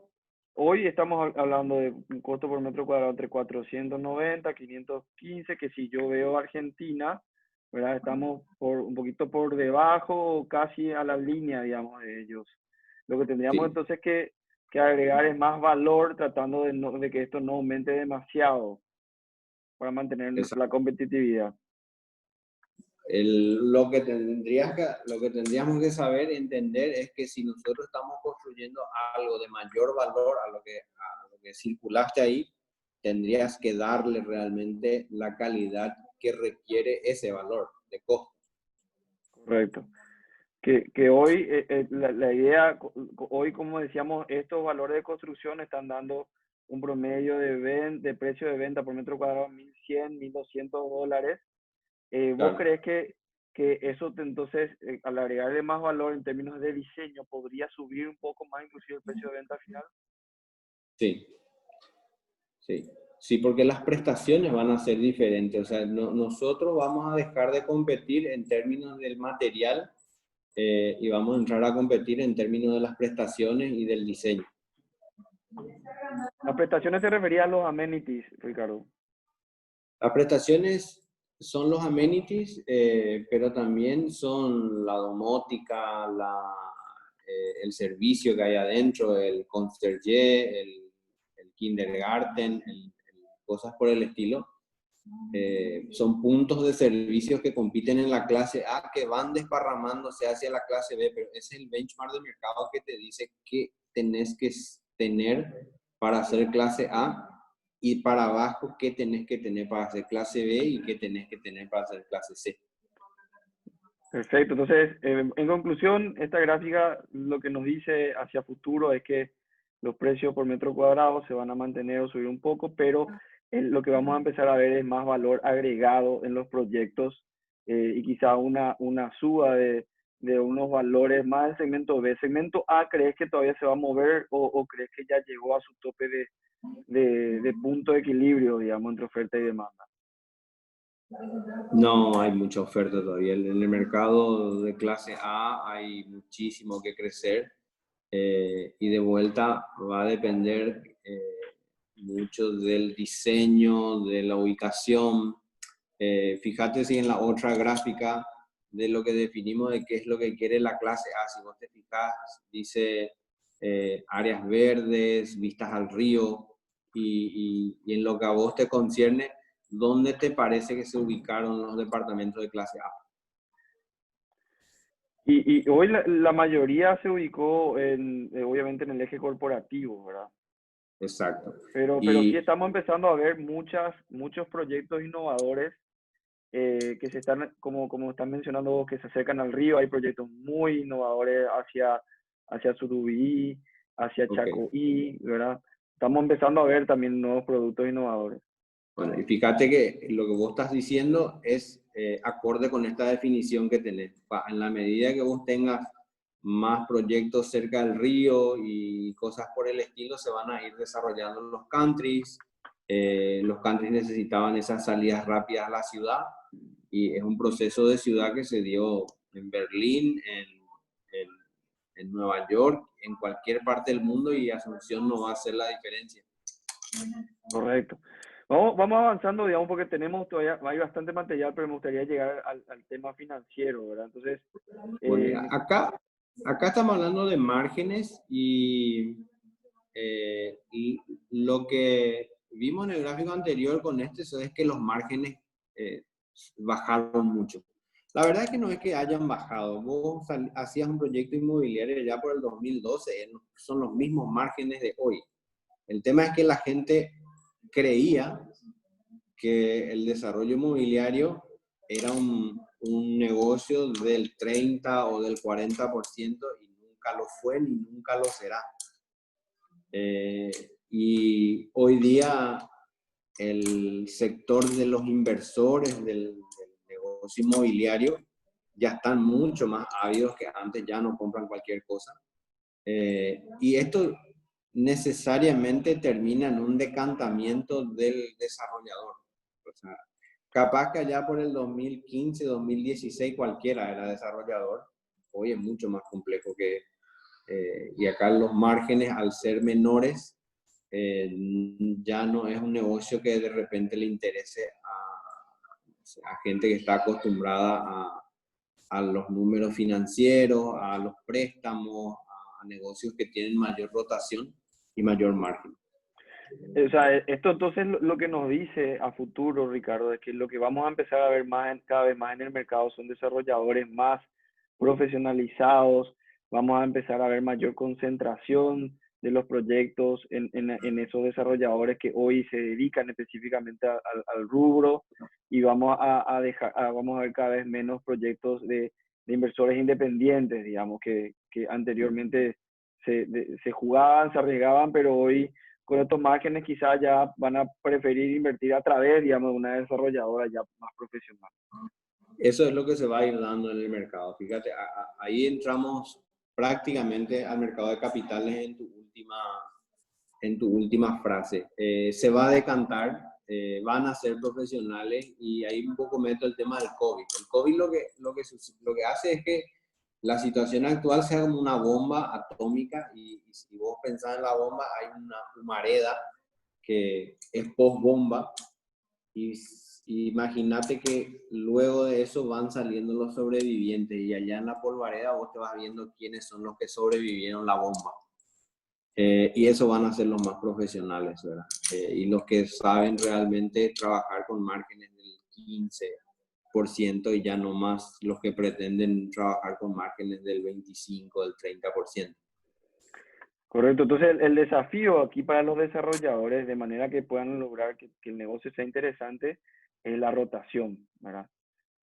Speaker 1: hoy estamos hablando de un costo por metro cuadrado entre 490, 515, que si yo veo Argentina, ¿verdad? Estamos un poquito por debajo, casi a la línea, digamos, de ellos. Lo que tendríamos
Speaker 2: sí,
Speaker 1: entonces que agregar es más valor tratando de que esto no aumente demasiado para mantener la competitividad.
Speaker 2: Lo que tendríamos que saber, entender, es que si nosotros estamos construyendo algo de mayor valor a lo que circulaste ahí, tendrías que darle realmente la calidad que requiere ese valor de costo.
Speaker 1: Correcto. Que hoy, la idea, hoy como decíamos, estos valores de construcción están dando un promedio de precio de venta por metro cuadrado $1.100, $1.200. ¿Vos
Speaker 2: Claro.
Speaker 1: crees que eso entonces, al agregarle más valor en términos de diseño, podría subir un poco más inclusive el precio de venta final?
Speaker 2: Sí, sí. Sí, porque las prestaciones van a ser diferentes. O sea, nosotros vamos a dejar de competir en términos del material y vamos a entrar a competir en términos de las prestaciones y del diseño.
Speaker 1: Las prestaciones se refería a los amenities, Ricardo.
Speaker 2: Las prestaciones son los amenities, pero también son la domótica, el servicio que hay adentro, el concierge, el kindergarten, cosas por el estilo. Son puntos de servicios que compiten en la clase A que van desparramándose hacia la clase B, pero ese es el benchmark de mercado que te dice qué tenés que tener para hacer clase A y para abajo qué tenés que tener para hacer clase B y qué tenés que tener para hacer clase C.
Speaker 1: Perfecto. Entonces, en conclusión, esta gráfica lo que nos dice hacia futuro es que los precios por metro cuadrado se van a mantener o subir un poco, pero lo que vamos a empezar a ver es más valor agregado en los proyectos y quizá una suba de unos valores más del segmento B. ¿Segmento A crees que todavía se va a mover o crees que ya llegó a su tope de punto de equilibrio, digamos, entre oferta y demanda?
Speaker 2: No hay mucha oferta todavía. En el mercado de clase A hay muchísimo que crecer y de vuelta va a depender mucho del diseño, de la ubicación. Fíjate si en la otra gráfica de lo que definimos de qué es lo que quiere la clase A, si vos te fijas, dice áreas verdes, vistas al río y en lo que a vos te concierne, ¿dónde te parece que se ubicaron los departamentos de clase A?
Speaker 1: Y hoy la mayoría se ubicó obviamente en el eje corporativo, ¿verdad?
Speaker 2: exacto.
Speaker 1: Pero sí
Speaker 2: Y,
Speaker 1: estamos empezando a ver muchos proyectos innovadores que se están, como están mencionando vos, que se acercan al río. Hay proyectos muy innovadores hacia Surubí, hacia
Speaker 2: ok.
Speaker 1: Chacoí, ¿verdad? Estamos empezando a ver también nuevos productos innovadores.
Speaker 2: Bueno, y fíjate que lo que vos estás diciendo es acorde con esta definición que tenés. En la medida que vos tengas más proyectos cerca del río y cosas por el estilo, se van a ir desarrollando los countries. Los countries necesitaban esas salidas rápidas a la ciudad y es un proceso de ciudad que se dio en Berlín, en, en Nueva York, en cualquier parte del mundo, y Asunción no va a hacer la diferencia.
Speaker 1: Correcto. Vamos avanzando, digamos, porque tenemos todavía, hay bastante material, pero me gustaría llegar al tema financiero, ¿verdad? Entonces,
Speaker 2: Bueno, mira,
Speaker 1: eh,
Speaker 2: acá estamos hablando de márgenes y lo que vimos en el gráfico anterior con este es que los márgenes eh, bajaron mucho. La verdad es que no es que hayan bajado. Vos hacías un proyecto inmobiliario ya por el 2012, son los mismos márgenes de hoy. El tema es que la gente creía que el desarrollo inmobiliario era un negocio del 30 o del 40% y nunca lo fue ni nunca lo será. Y hoy día el sector de los inversores del negocio inmobiliario ya están mucho más ávidos que antes, ya no compran cualquier cosa. Y esto necesariamente termina en un decantamiento del desarrollador. O sea, capaz que allá por el 2015, 2016 cualquiera era desarrollador. Hoy es mucho más complejo y acá los márgenes, al ser menores, ya no es un negocio que de repente le interese a gente que está acostumbrada a los números financieros, a los préstamos, a negocios que tienen mayor rotación y mayor margen.
Speaker 1: o sea, esto entonces lo que nos dice a futuro, Ricardo, es que lo que vamos a empezar a ver cada vez más en el mercado son desarrolladores más profesionalizados. Vamos a empezar a ver mayor concentración de los proyectos en esos desarrolladores que hoy se dedican específicamente al rubro, y vamos vamos a ver cada vez menos proyectos de inversores independientes, digamos, que anteriormente se jugaban, se arriesgaban, pero hoy con estos márgenes quizás ya van a preferir invertir a través, digamos, de una desarrolladora ya más profesional.
Speaker 2: Eso es lo que se va a ir dando en el mercado. Fíjate, ahí entramos prácticamente al mercado de capitales en tu última frase. Se va a decantar, van a ser profesionales y ahí un poco meto el tema del COVID. El COVID lo que hace es que la situación actual sea como una bomba atómica y si vos pensás en la bomba hay una humareda que es post-bomba y imagínate que luego de eso van saliendo los sobrevivientes y allá en la polvareda vos te vas viendo quiénes son los que sobrevivieron la bomba. Y eso van a ser los más profesionales, ¿verdad? Y los que saben realmente trabajar con márgenes del 15% y ya no más los que pretenden trabajar con márgenes del 25, del 30%.
Speaker 1: Correcto. Entonces, el desafío aquí para los desarrolladores, de manera que puedan lograr que el negocio sea interesante, es la rotación, ¿verdad?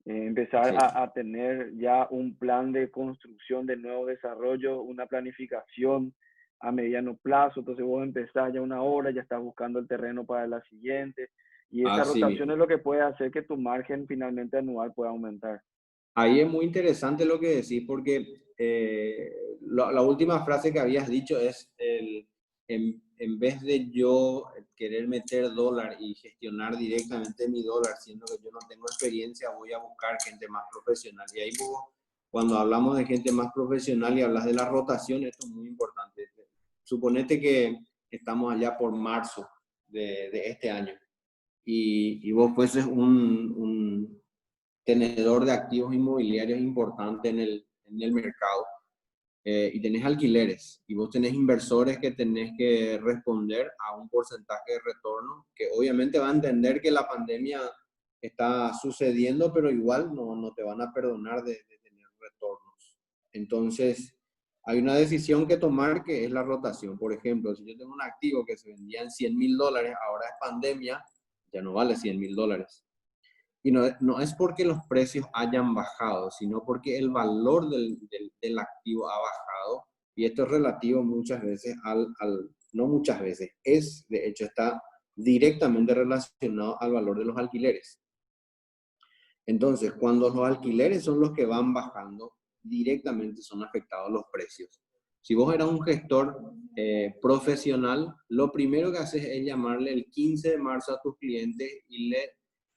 Speaker 1: Empezar
Speaker 2: Sí.
Speaker 1: a tener ya un plan de construcción de nuevo desarrollo, una planificación a mediano plazo. Entonces vos empezás ya una hora, ya estás buscando el terreno para la siguiente, y esa
Speaker 2: Así
Speaker 1: rotación
Speaker 2: mismo.
Speaker 1: es lo que puede hacer que tu margen finalmente anual pueda aumentar.
Speaker 2: Ahí es muy interesante lo que decís porque la última frase que habías dicho es en vez de yo querer meter dólar y gestionar directamente mi dólar, siendo que yo no tengo experiencia, voy a buscar gente más profesional. Y ahí cuando hablamos de gente más profesional y hablas de la rotación, esto es muy importante. Suponete que estamos allá por marzo de este año y vos fueses un tenedor de activos inmobiliarios importante en el mercado y tenés alquileres y vos tenés inversores que tenés que responder a un porcentaje de retorno que obviamente va a entender que la pandemia está sucediendo, pero igual no te van a perdonar de tener retornos. Entonces, hay una decisión que tomar que es la rotación. Por ejemplo, si yo tengo un activo que se vendía en $100.000, ahora es pandemia, ya no vale $100.000. Y no es porque los precios hayan bajado, sino porque el valor del activo ha bajado. Y esto es relativo muchas veces no muchas veces, de hecho está directamente relacionado al valor de los alquileres. Entonces, cuando los alquileres son los que van bajando, directamente son afectados los precios. Si vos eras un gestor profesional, lo primero que haces es llamarle el 15 de marzo a tus clientes y le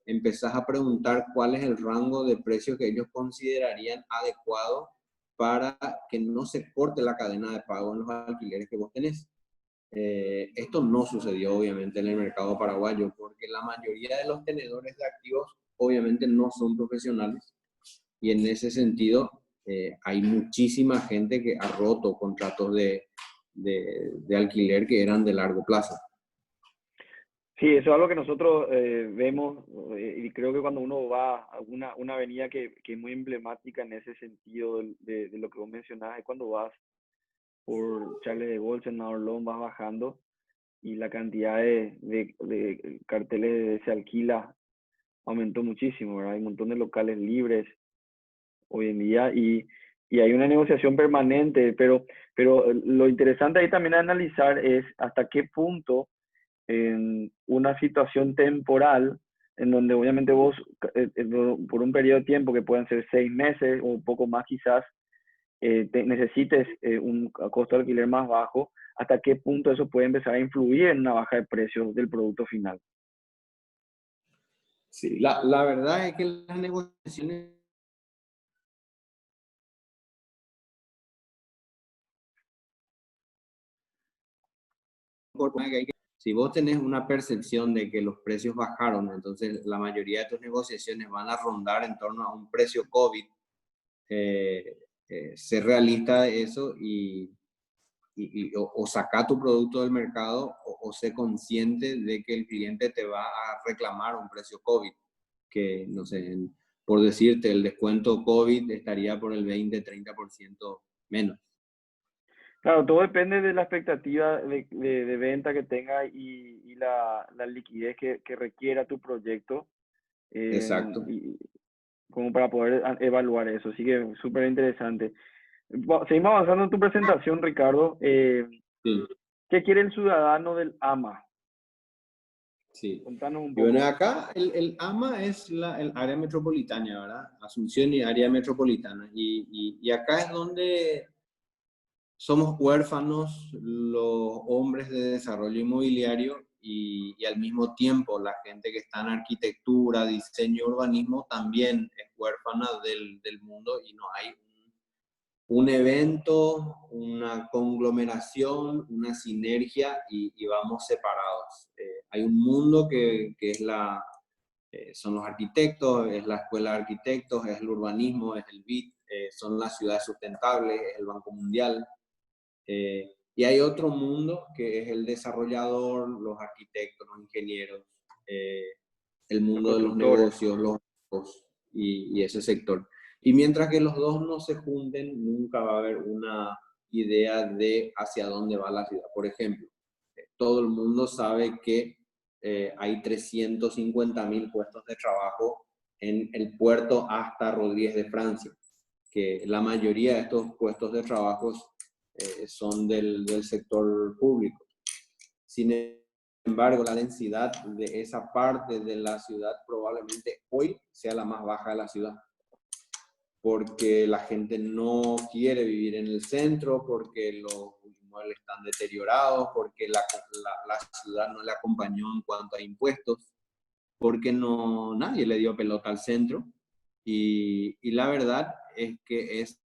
Speaker 2: empezás a preguntar cuál es el rango de precio que ellos considerarían adecuado para que no se corte la cadena de pago en los alquileres que vos tenés. Esto no sucedió obviamente en el mercado paraguayo porque la mayoría de los tenedores de activos obviamente no son profesionales y en ese sentido hay muchísima gente que ha roto contratos de alquiler que eran de largo plazo.
Speaker 1: Sí, eso es algo que nosotros vemos y creo que cuando uno va a una avenida que es muy emblemática en ese sentido de lo que vos mencionabas, es cuando vas por Charles de Gaulle, Senador Lom, vas bajando y la cantidad de carteles de se alquila aumentó muchísimo, ¿verdad? Hay un montón de locales libres hoy en día y hay una negociación permanente, pero lo interesante ahí también a analizar es hasta qué punto en una situación temporal en donde obviamente vos por un periodo de tiempo que pueden ser 6 meses o un poco más quizás necesites un costo de alquiler más bajo, hasta qué punto eso puede empezar a influir en una baja de precios del producto final.
Speaker 2: Sí, la verdad es que las negociaciones si vos tenés una percepción de que los precios bajaron, entonces la mayoría de tus negociaciones van a rondar en torno a un precio COVID, ser realista de eso o sacar tu producto del mercado o ser consciente de que el cliente te va a reclamar un precio COVID, que no sé, por decirte, el descuento COVID estaría por el 20-30% menos.
Speaker 1: Claro, todo depende de la expectativa de venta que tenga y la liquidez que requiera tu proyecto,
Speaker 2: Exacto.
Speaker 1: y como para poder evaluar eso. Así que súper interesante. Seguimos avanzando en tu presentación, Ricardo.
Speaker 2: Sí.
Speaker 1: ¿Qué quiere el ciudadano del AMA?
Speaker 2: Sí.
Speaker 1: Contanos un
Speaker 2: Y bueno,
Speaker 1: poco.
Speaker 2: acá el AMA es el área metropolitana, ¿verdad? Asunción y área metropolitana. Y acá es donde somos huérfanos los hombres de desarrollo inmobiliario y al mismo tiempo la gente que está en arquitectura, diseño y urbanismo también es huérfana del mundo y no hay un evento, una conglomeración, una sinergia y vamos separados. Hay un mundo que es son los arquitectos, es la escuela de arquitectos, es el urbanismo, es el BIT, son las ciudades sustentables, es el Banco Mundial. Y hay otro mundo que es el desarrollador, los arquitectos, los ingenieros, el
Speaker 1: Los
Speaker 2: mundo de los
Speaker 1: constructores.
Speaker 2: negocios, los y ese sector. Y mientras que los dos no se junten, nunca va a haber una idea de hacia dónde va la ciudad. Por ejemplo, todo el mundo sabe que hay 350.000 puestos de trabajo en el puerto hasta Rodríguez de Francia, que la mayoría de estos puestos de trabajo son del sector público. Sin embargo, la densidad de esa parte de la ciudad probablemente hoy sea la más baja de la ciudad, porque la gente no quiere vivir en el centro, porque los inmuebles están deteriorados, porque la ciudad no le acompañó en cuanto a impuestos, porque nadie le dio pelota al centro. Y la verdad es que es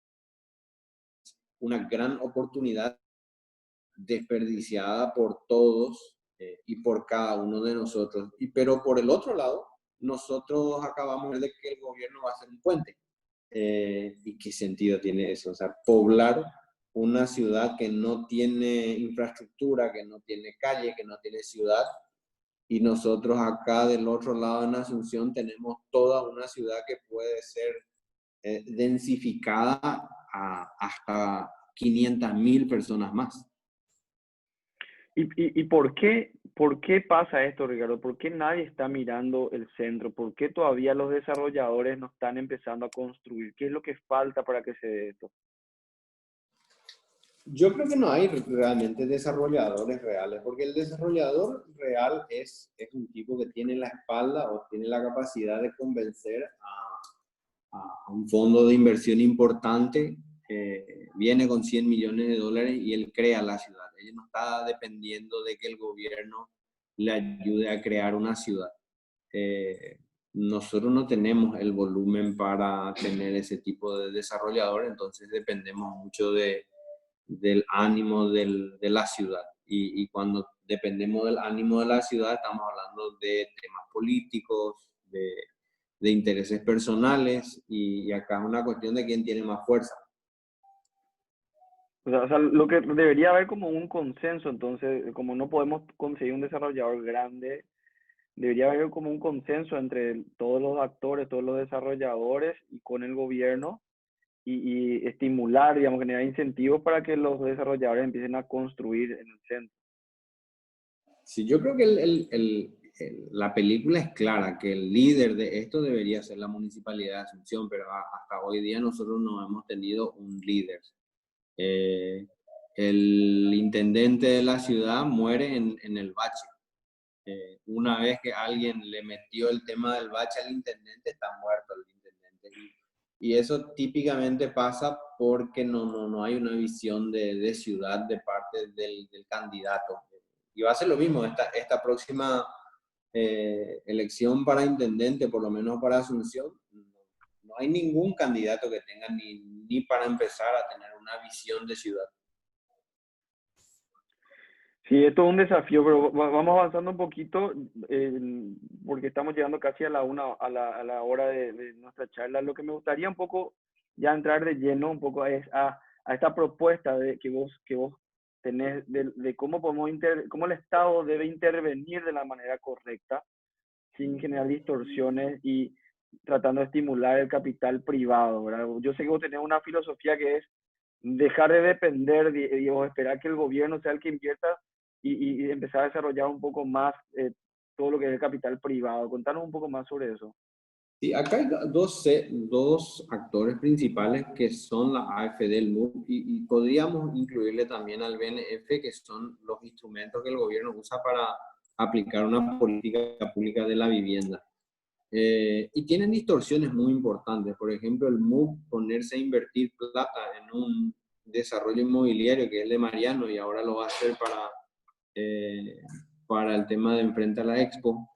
Speaker 2: una gran oportunidad desperdiciada por todos y por cada uno de nosotros. Pero por el otro lado, nosotros acabamos de que el gobierno va a hacer un puente. ¿Y qué sentido tiene eso? O sea, poblar una ciudad que no tiene infraestructura, que no tiene calle, que no tiene ciudad, y nosotros acá del otro lado en Asunción tenemos toda una ciudad que puede ser densificada hasta 500.000 personas más.
Speaker 1: ¿Y por qué pasa esto, Ricardo? ¿Por qué nadie está mirando el centro? ¿Por qué todavía los desarrolladores no están empezando a construir? ¿Qué es lo que falta para que se dé esto?
Speaker 2: Yo creo que no hay realmente desarrolladores reales, porque el desarrollador real es un tipo que tiene la espalda o tiene la capacidad de convencer a un fondo de inversión importante, viene con 100 millones de dólares y él crea la ciudad. Él no está dependiendo de que el gobierno le ayude a crear una ciudad. Nosotros no tenemos el volumen para tener ese tipo de desarrollador, entonces dependemos mucho del ánimo de la ciudad. Y cuando dependemos del ánimo de la ciudad, estamos hablando de temas políticos, de intereses personales, y acá es una cuestión de quién tiene más fuerza.
Speaker 1: O sea, lo que debería haber como un consenso, entonces, como no podemos conseguir un desarrollador grande, debería haber como un consenso entre todos los actores, todos los desarrolladores y con el gobierno y estimular, digamos, generar incentivos para que los desarrolladores empiecen a construir en el centro.
Speaker 2: Sí, yo creo que la película es clara, que el líder de esto debería ser la Municipalidad de Asunción, pero hasta hoy día nosotros no hemos tenido un líder. Eh, el intendente de la ciudad muere en el bache. Una vez que alguien le metió el tema del bache al intendente, está muerto el intendente. Y eso típicamente pasa porque no hay una visión de ciudad de parte del candidato. Y va a ser lo mismo esta próxima elección para intendente, por lo menos para Asunción. No hay ningún candidato que tenga ni para empezar a tener una visión de ciudad.
Speaker 1: Sí, es todo un desafío, pero vamos avanzando un poquito porque estamos llegando casi a a la hora de nuestra charla. Lo que me gustaría un poco ya entrar de lleno un poco es a esta propuesta que vos tenés de cómo cómo el Estado debe intervenir de la manera correcta, sin generar distorsiones y tratando de estimular el capital privado, ¿verdad? Yo sé que vos tenés una filosofía que es dejar de depender, digamos, esperar que el gobierno sea el que invierta y empezar a desarrollar un poco más todo lo que es el capital privado. Contanos un poco más sobre eso.
Speaker 2: Sí, acá hay dos actores principales que son la AFD, el MUP, y podríamos incluirle también al BNF, que son los instrumentos que el gobierno usa para aplicar una política pública de la vivienda. Y tienen distorsiones muy importantes. Por ejemplo, el MUP ponerse a invertir plata en un desarrollo inmobiliario que es de Mariano y ahora lo va a hacer para el tema de enfrente a la Expo.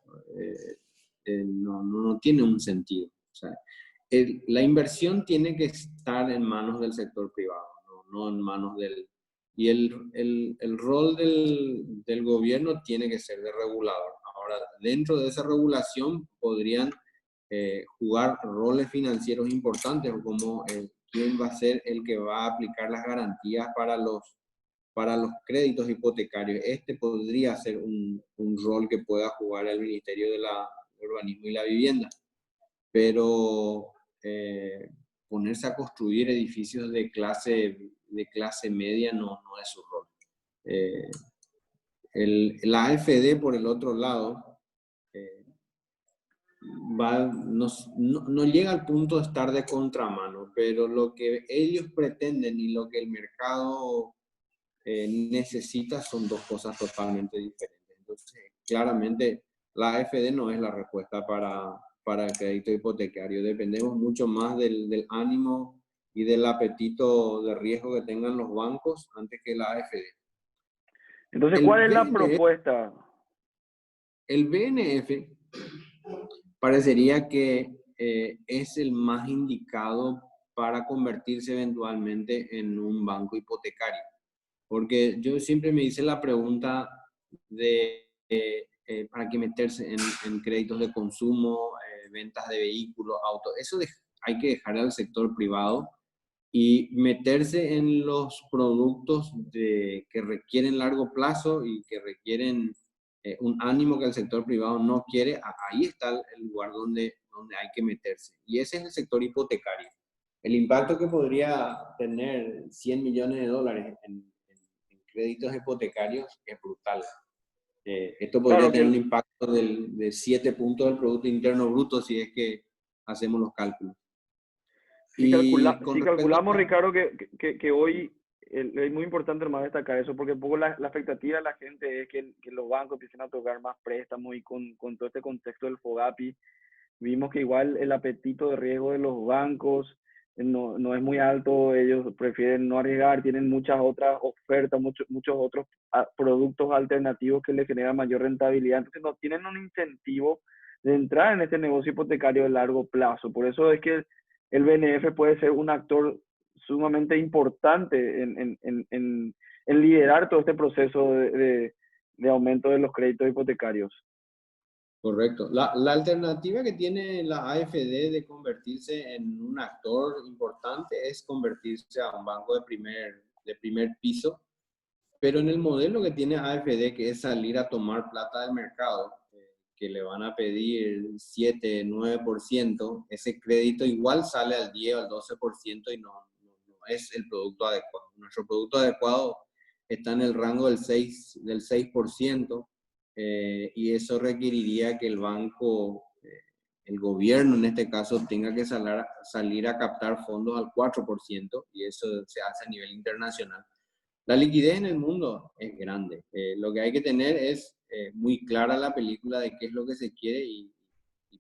Speaker 2: No tiene un sentido. O sea, la inversión tiene que estar en manos del sector privado, no en manos del... Y el rol del gobierno tiene que ser de regulador. Ahora, dentro de esa regulación podrían jugar roles financieros importantes, como quién va a ser el que va a aplicar las garantías para los créditos hipotecarios. Este podría ser un rol que pueda jugar el Ministerio de Urbanismo y la Vivienda, pero ponerse a construir edificios de clase media no es su rol. La AFD, por el otro lado, no llega al punto de estar de contramano, pero lo que ellos pretenden y lo que el mercado necesita son dos cosas totalmente diferentes. Entonces, claramente, la AFD no es la respuesta para el crédito hipotecario. Dependemos mucho más del ánimo y del apetito de riesgo que tengan los bancos antes que la AFD.
Speaker 1: Entonces,
Speaker 2: El
Speaker 1: ¿cuál es la
Speaker 2: BNF,
Speaker 1: propuesta?
Speaker 2: el BNF parecería que es el más indicado para convertirse eventualmente en un banco hipotecario. Porque yo siempre me hice la pregunta de para qué meterse en créditos de consumo, ventas de vehículos, autos. Eso hay que dejar al sector privado y meterse en los productos que requieren largo plazo y que requieren un ánimo que el sector privado no quiere. Ahí está el lugar donde hay que meterse. Y ese es el sector hipotecario. El impacto que podría tener 100 millones de dólares en créditos hipotecarios es brutal. Esto podría
Speaker 1: Claro
Speaker 2: tener un
Speaker 1: que
Speaker 2: impacto de 7 puntos del Producto Interno Bruto si es que hacemos los cálculos. Y con
Speaker 1: si
Speaker 2: respecto
Speaker 1: calculamos,
Speaker 2: a...
Speaker 1: Ricardo, que hoy es muy importante hermano destacar eso, porque un poco la expectativa de la gente es que los bancos empiecen a tocar más préstamos y con todo este contexto del FOGAPI, vimos que igual el apetito de riesgo de los bancos no es muy alto, ellos prefieren no arriesgar, tienen muchas otras ofertas, muchos otros productos alternativos que les generan mayor rentabilidad, entonces no tienen un incentivo de entrar en este negocio hipotecario de largo plazo. Por eso es que el BNF puede ser un actor sumamente importante en liderar todo este proceso de aumento de los créditos hipotecarios.
Speaker 2: Correcto. La alternativa que tiene la AFD de convertirse en un actor importante es convertirse a un banco de primer piso, pero en el modelo que tiene AFD, que es salir a tomar plata del mercado, que le van a pedir 7, 9%, ese crédito igual sale al 10 o al 12% y no es el producto adecuado. Nuestro producto adecuado está en el rango del 6%, y eso requeriría que el banco, el gobierno en este caso, tenga que salir a captar fondos al 4%, y eso se hace a nivel internacional. La liquidez en el mundo es grande. Lo que hay que tener es muy clara la película de qué es lo que se quiere y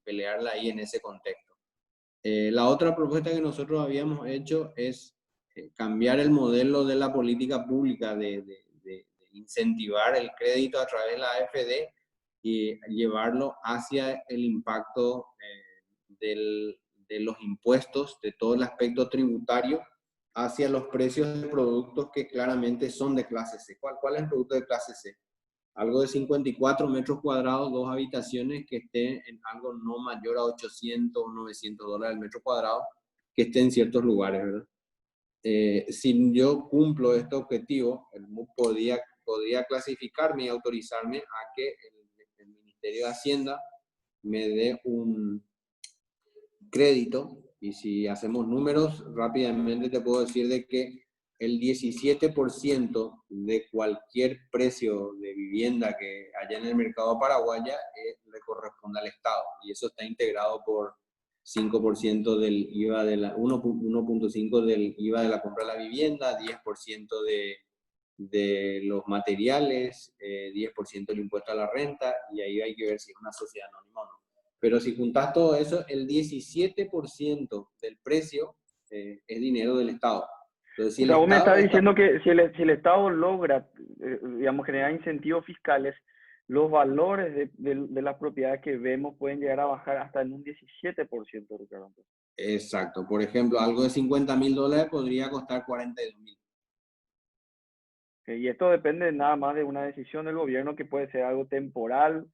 Speaker 2: pelearla ahí en ese contexto. La otra propuesta que nosotros habíamos hecho es cambiar el modelo de la política pública de incentivar el crédito a través de la AFD y llevarlo hacia el impacto de los impuestos, de todo el aspecto tributario, hacia los precios de productos que claramente son de clase C. ¿Cuál es el producto de clase C? Algo de 54 metros cuadrados, dos habitaciones, que esté en algo no mayor a 800 o 900 dólares el metro cuadrado, que esté en ciertos lugares, ¿verdad? Si yo cumplo este objetivo, el MUP podría clasificarme y autorizarme a que el Ministerio de Hacienda me dé un crédito, y si hacemos números, rápidamente te puedo decir de que el 17% de cualquier precio de vivienda que haya en el mercado paraguaya le corresponde al Estado, y eso está integrado por 5% del IVA de la 1.5 del IVA de la compra de la vivienda, 10% de los materiales, 10% del impuesto a la renta, y ahí hay que ver si es una sociedad anónima o no. Pero si juntas todo eso, el 17% del precio es dinero del Estado. Entonces, si
Speaker 1: O
Speaker 2: el
Speaker 1: sea, vos me
Speaker 2: Estado
Speaker 1: estás
Speaker 2: está...
Speaker 1: diciendo que si el Estado logra, digamos, generar incentivos fiscales, los valores de las propiedades que vemos pueden llegar a bajar hasta en un 17%, Ricardo.
Speaker 2: Exacto. Por ejemplo, algo de 50.000 dólares podría costar 42.000.
Speaker 1: Y esto depende nada más de una decisión del gobierno que puede ser algo temporal,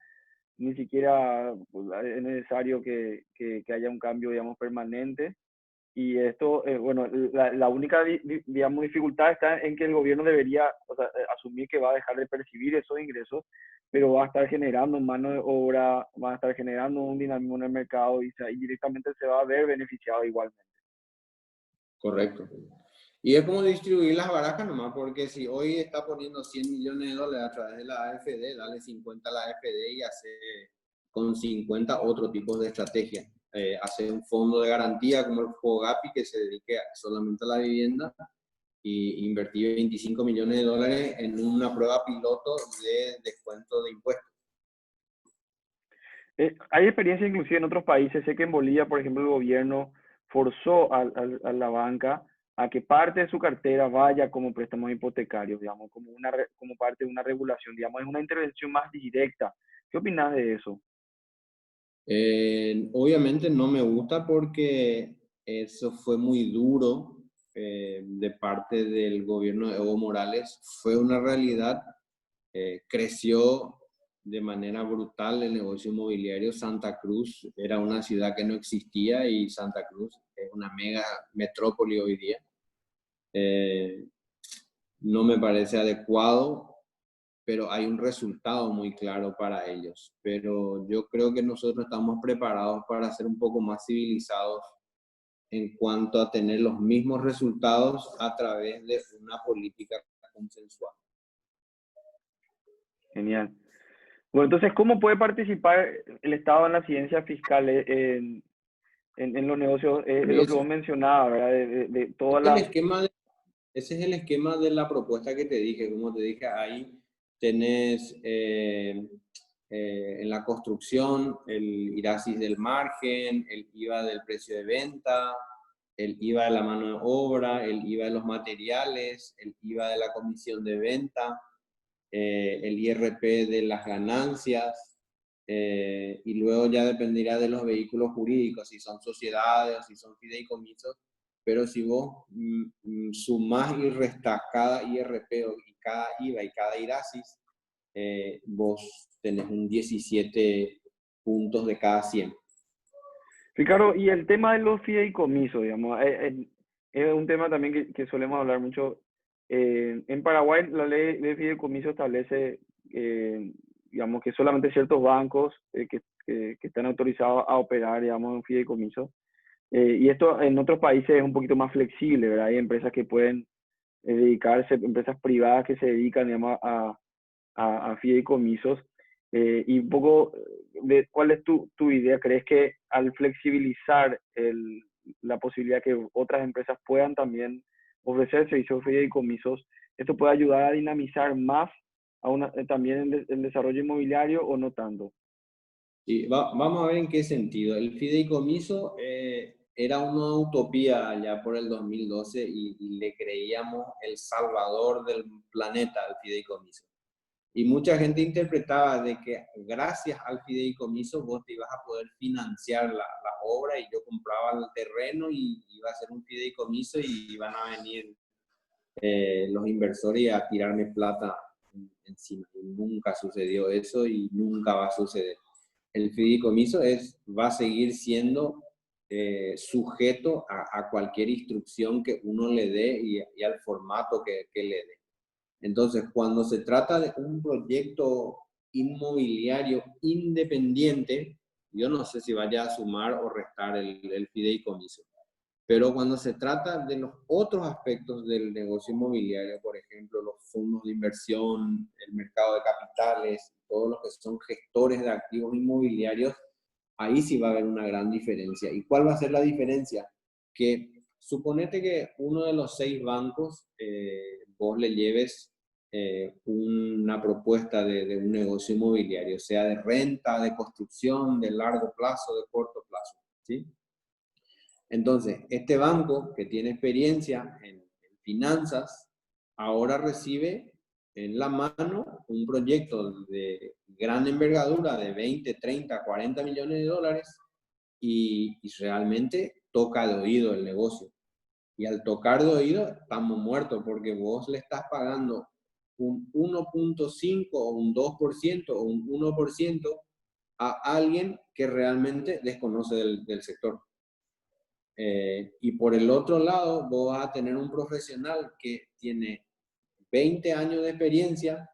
Speaker 1: ni siquiera pues, es necesario que haya un cambio, digamos, permanente. Y esto, bueno, la única, digamos, dificultad está en que el gobierno debería, o sea, asumir que va a dejar de percibir esos ingresos, pero va a estar generando mano de obra, va a estar generando un dinamismo en el mercado y directamente se va a ver beneficiado igualmente.
Speaker 2: Correcto. Y es como distribuir las barajas nomás, porque si hoy está poniendo 100 millones de dólares a través de la AFD, dale 50 a la AFD y hace con 50 otro tipo de estrategia. Hace un fondo de garantía como el FOGAPI, que se dedique solamente a la vivienda, y invertir 25 millones de dólares en una prueba piloto de descuento de impuestos.
Speaker 1: Hay experiencia inclusive en otros países. Sé que en Bolivia, por ejemplo, el gobierno forzó a la banca a que parte de su cartera vaya como préstamos hipotecarios, digamos, como parte de una regulación, digamos, es una intervención más directa. ¿Qué opinas de eso?
Speaker 2: Obviamente no me gusta porque eso fue muy duro de parte del gobierno de Evo Morales. Fue una realidad. Creció de manera brutal el negocio inmobiliario. Santa Cruz era una ciudad que no existía y Santa Cruz es una mega metrópoli hoy día. Eh, no me parece adecuado, pero hay un resultado muy claro para ellos. Pero yo creo que nosotros estamos preparados para ser un poco más civilizados en cuanto a tener los mismos resultados a través de una política consensual.
Speaker 1: Genial. Bueno, entonces, ¿cómo puede participar el Estado en la ciencia fiscal en los negocios? Es lo que vos mencionabas, ¿verdad? De todas
Speaker 2: El
Speaker 1: las...
Speaker 2: esquema ese es el esquema de la propuesta que te dije. Como te dije, ahí tenés en la construcción el IRASIS del margen, el IVA del precio de venta, el IVA de la mano de obra, el IVA de los materiales, el IVA de la comisión de venta, el IRP de las ganancias, y luego ya dependerá de los vehículos jurídicos, si son sociedades, si son fideicomisos, pero si vos sumás y restás cada IRP y cada IVA y cada IRASIS, vos tenés un 17 puntos de cada 100.
Speaker 1: Ricardo, y el tema de los fideicomisos, digamos, es un tema también que solemos hablar mucho. En Paraguay, la ley de fideicomiso establece, digamos, que solamente ciertos bancos que están autorizados a operar, digamos, en fideicomiso. Y esto en otros países es un poquito más flexible, ¿verdad? Hay empresas que pueden dedicarse, empresas privadas que se dedican, digamos, a fideicomisos. Y un poco, ¿cuál es tu idea? ¿Crees que al flexibilizar la posibilidad que otras empresas puedan también ofrecer servicios de fideicomisos, esto puede ayudar a dinamizar más también el desarrollo inmobiliario o no tanto?
Speaker 2: Sí, vamos a ver en qué sentido. El fideicomiso era una utopía ya por el 2012 y le creíamos el salvador del planeta al fideicomiso. Y mucha gente interpretaba de que gracias al fideicomiso vos te ibas a poder financiar la obra, y yo compraba el terreno y iba a ser un fideicomiso y iban a venir los inversores a tirarme plata encima. Y nunca sucedió eso y nunca va a suceder. El fideicomiso va a seguir siendo sujeto a cualquier instrucción que uno le dé y al formato que le dé. Entonces, cuando se trata de un proyecto inmobiliario independiente, yo no sé si vaya a sumar o restar el fideicomiso. Pero cuando se trata de los otros aspectos del negocio inmobiliario, por ejemplo, los fondos de inversión, el mercado de capitales, todos los que son gestores de activos inmobiliarios, ahí sí va a haber una gran diferencia. ¿Y cuál va a ser la diferencia? Que suponete que uno de los 6 bancos, vos le lleves una propuesta de un negocio inmobiliario, sea de renta, de construcción, de largo plazo, de corto plazo, ¿sí? Entonces, este banco que tiene experiencia en finanzas, ahora recibe en la mano un proyecto de gran envergadura de 20, 30, 40 millones de dólares y realmente toca de oído el negocio. Y al tocar de oído estamos muertos porque vos le estás pagando un 1.5 o un 2% o un 1% a alguien que realmente desconoce del sector. Y por el otro lado, vos vas a tener un profesional que tiene 20 años de experiencia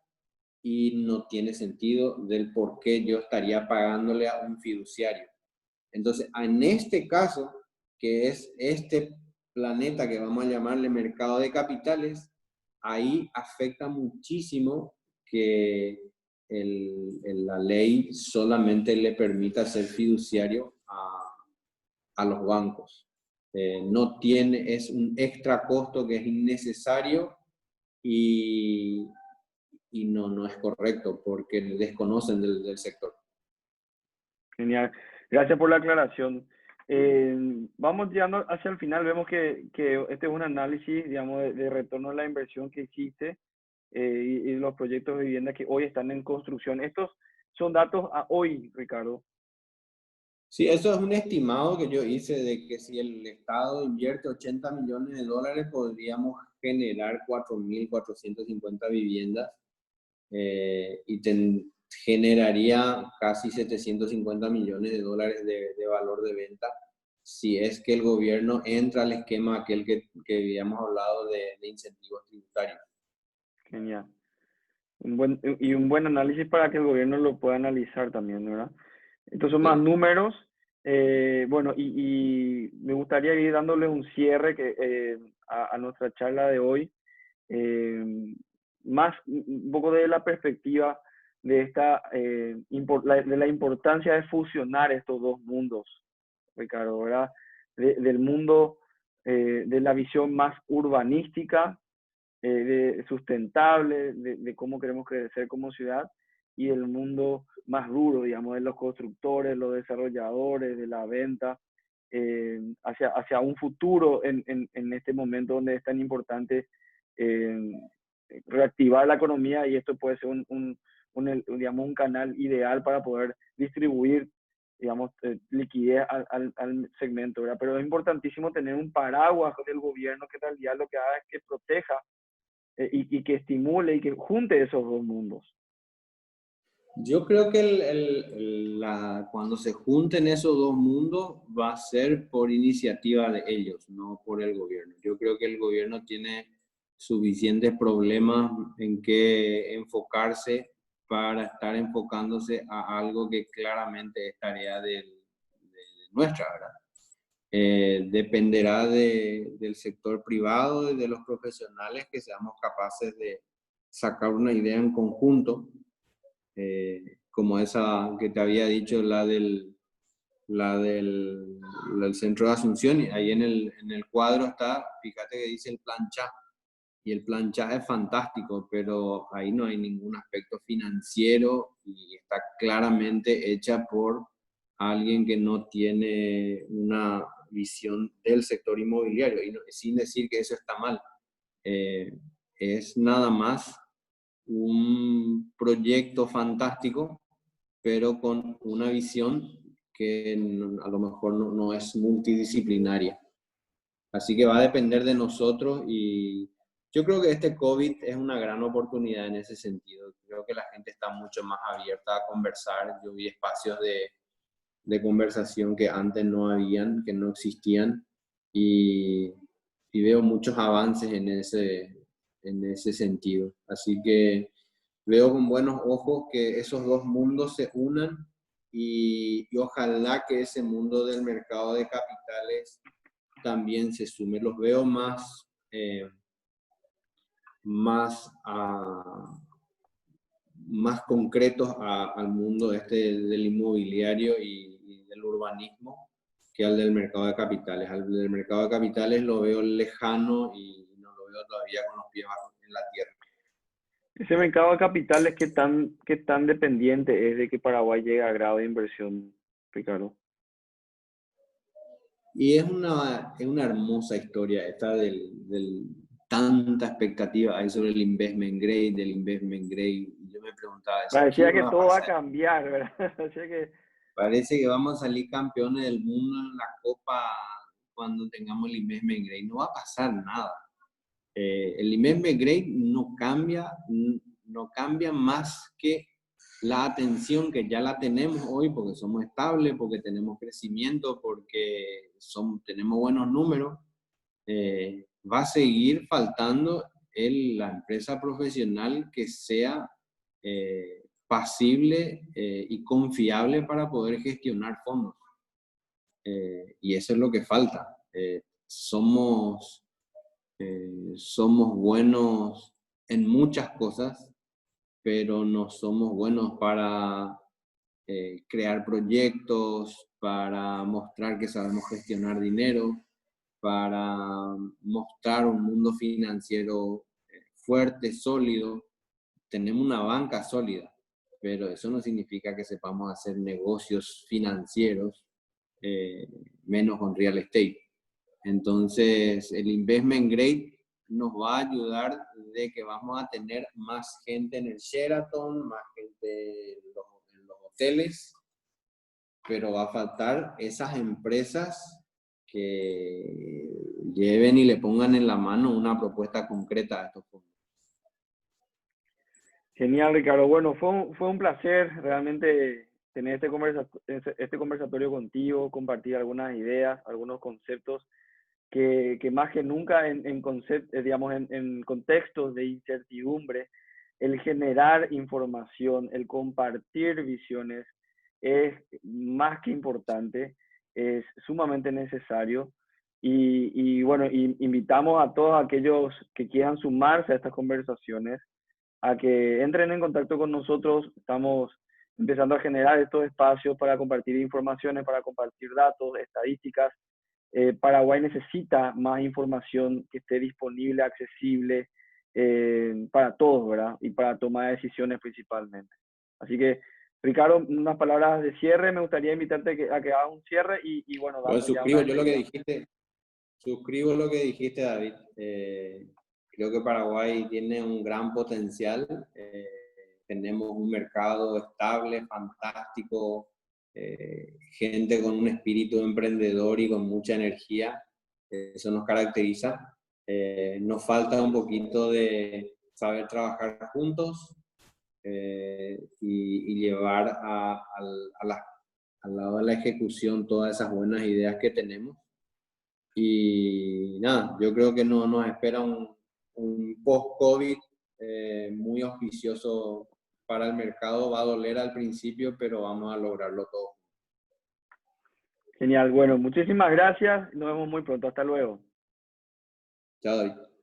Speaker 2: y no tiene sentido del por qué yo estaría pagándole a un fiduciario. Entonces, en este caso, que es este planeta que vamos a llamarle mercado de capitales, ahí afecta muchísimo que la ley solamente le permita ser fiduciario a los bancos. No tiene, es un extra costo que es innecesario y, y no es correcto porque desconocen del sector.
Speaker 1: Genial. Gracias por la aclaración. Vamos llegando hacia el final. Vemos que este es un análisis, digamos, de retorno a la inversión que existe y los proyectos de vivienda que hoy están en construcción. Estos son datos a hoy, Ricardo.
Speaker 2: Sí, eso es un estimado que yo hice de que si el Estado invierte 80 millones de dólares, podríamos generar 4.450 viviendas y generaría casi 750 millones de dólares de valor de venta si es que el gobierno entra al esquema aquel que habíamos hablado de incentivos tributarios.
Speaker 1: Genial. Un buen análisis para que el gobierno lo pueda analizar también, ¿verdad? Estos son más
Speaker 2: Sí.
Speaker 1: números Bueno, y me gustaría ir dándole un cierre a nuestra charla de hoy, eh, más un poco de la perspectiva de, de la importancia de fusionar estos dos mundos, Ricardo, ¿verdad? Del mundo, de la visión más urbanística, sustentable, de cómo queremos crecer como ciudad, y el mundo más duro, digamos, de los constructores, los desarrolladores, de la venta, hacia un futuro en este momento donde es tan importante eh, reactivar la economía, y esto puede ser digamos, un canal ideal para poder distribuir, digamos, liquidez al segmento, ¿verdad? Pero es importantísimo tener un paraguas del gobierno que en realidad lo que haga es que proteja y que estimule y que junte esos dos mundos.
Speaker 2: Yo creo que cuando se junten esos dos mundos va a ser por iniciativa de ellos, no por el gobierno. Yo creo que el gobierno tiene suficientes problemas en que enfocarse para estar enfocándose a algo que claramente es tarea de nuestra, ¿verdad? Dependerá del sector privado y de los profesionales que seamos capaces de sacar una idea en conjunto, como esa que te había dicho, la del centro de Asunción. Y ahí en el cuadro está, fíjate que dice el plan CHA, y el plan CHA es fantástico, pero ahí no hay ningún aspecto financiero y está claramente hecha por alguien que no tiene una visión del sector inmobiliario, y sin decir que eso está mal. Eh, es nada más un proyecto fantástico, pero con una visión que a lo mejor no es multidisciplinaria. Así que va a depender de nosotros, y yo creo que este COVID es una gran oportunidad en ese sentido. Creo que la gente está mucho más abierta a conversar. Yo vi espacios de conversación que antes no habían, que no existían, y, y veo muchos avances en ese sentido. Así que veo con buenos ojos que esos dos mundos se unan, y ojalá que ese mundo del mercado de capitales también se sume. Los veo más concretos al mundo del inmobiliario y del urbanismo que al del mercado de capitales. Al del mercado de capitales lo veo lejano y no lo veo todavía con los pies en la tierra.
Speaker 1: Ese mercado de capitales, qué tan dependiente es de que Paraguay llegue a grado de inversión, Ricardo?
Speaker 2: Y es una hermosa historia esta tanta expectativa hay sobre el investment grade, del investment grade. Yo me preguntaba eso, ¿qué
Speaker 1: Parecía que
Speaker 2: va a
Speaker 1: todo va a
Speaker 2: pasar?
Speaker 1: cambiar, ¿verdad? Parecía que
Speaker 2: Parece que vamos a salir campeones del mundo en la Copa cuando tengamos el investment grade. No va a pasar nada. El investment grade no cambia más que la atención que ya la tenemos hoy, porque somos estables, porque tenemos crecimiento, porque tenemos buenos números. Va a seguir faltando la empresa profesional que sea pasible y confiable para poder gestionar fondos. Y eso es lo que falta. Somos buenos en muchas cosas, pero no somos buenos para crear proyectos, para mostrar que sabemos gestionar dinero, para mostrar un mundo financiero fuerte, sólido. Tenemos una banca sólida, pero eso no significa que sepamos hacer negocios financieros, menos con real estate. Entonces, el investment grade nos va a ayudar de que vamos a tener más gente en el Sheraton, más gente en los hoteles, pero va a faltar esas empresas que lleven y le pongan en la mano una propuesta concreta a estos fondos.
Speaker 1: genial, Ricardo. Bueno, fue un placer realmente tener este conversatorio contigo, compartir algunas ideas, algunos conceptos que más que nunca digamos, en contextos de incertidumbre, el generar información, el compartir visiones es más que importante. es sumamente necesario. Y bueno, invitamos a todos aquellos que quieran sumarse a estas conversaciones a que entren en contacto con nosotros. Estamos empezando a generar estos espacios para compartir informaciones, para compartir datos, estadísticas. Paraguay necesita más información que esté disponible, accesible para todos, ¿verdad? Y para tomar decisiones principalmente. Así que, Ricardo, unas palabras de cierre. Me gustaría invitarte a que hagas un cierre y bueno,
Speaker 2: Bueno,
Speaker 1: damos ya una
Speaker 2: suscribo yo lo que
Speaker 1: despedida.
Speaker 2: dijiste, suscribo lo que dijiste, David. Creo que Paraguay tiene un gran potencial. Tenemos un mercado estable, fantástico, gente con un espíritu emprendedor y con mucha energía. Eso nos caracteriza. Nos falta un poquito de saber trabajar juntos y llevar al lado de la ejecución todas esas buenas ideas que tenemos. Y nada, yo creo que no, nos espera un post-COVID muy auspicioso para el mercado. Va a doler al principio, pero vamos a lograrlo todo.
Speaker 1: Genial. Bueno, muchísimas gracias. Nos vemos muy pronto. Hasta luego.
Speaker 2: Chao, David.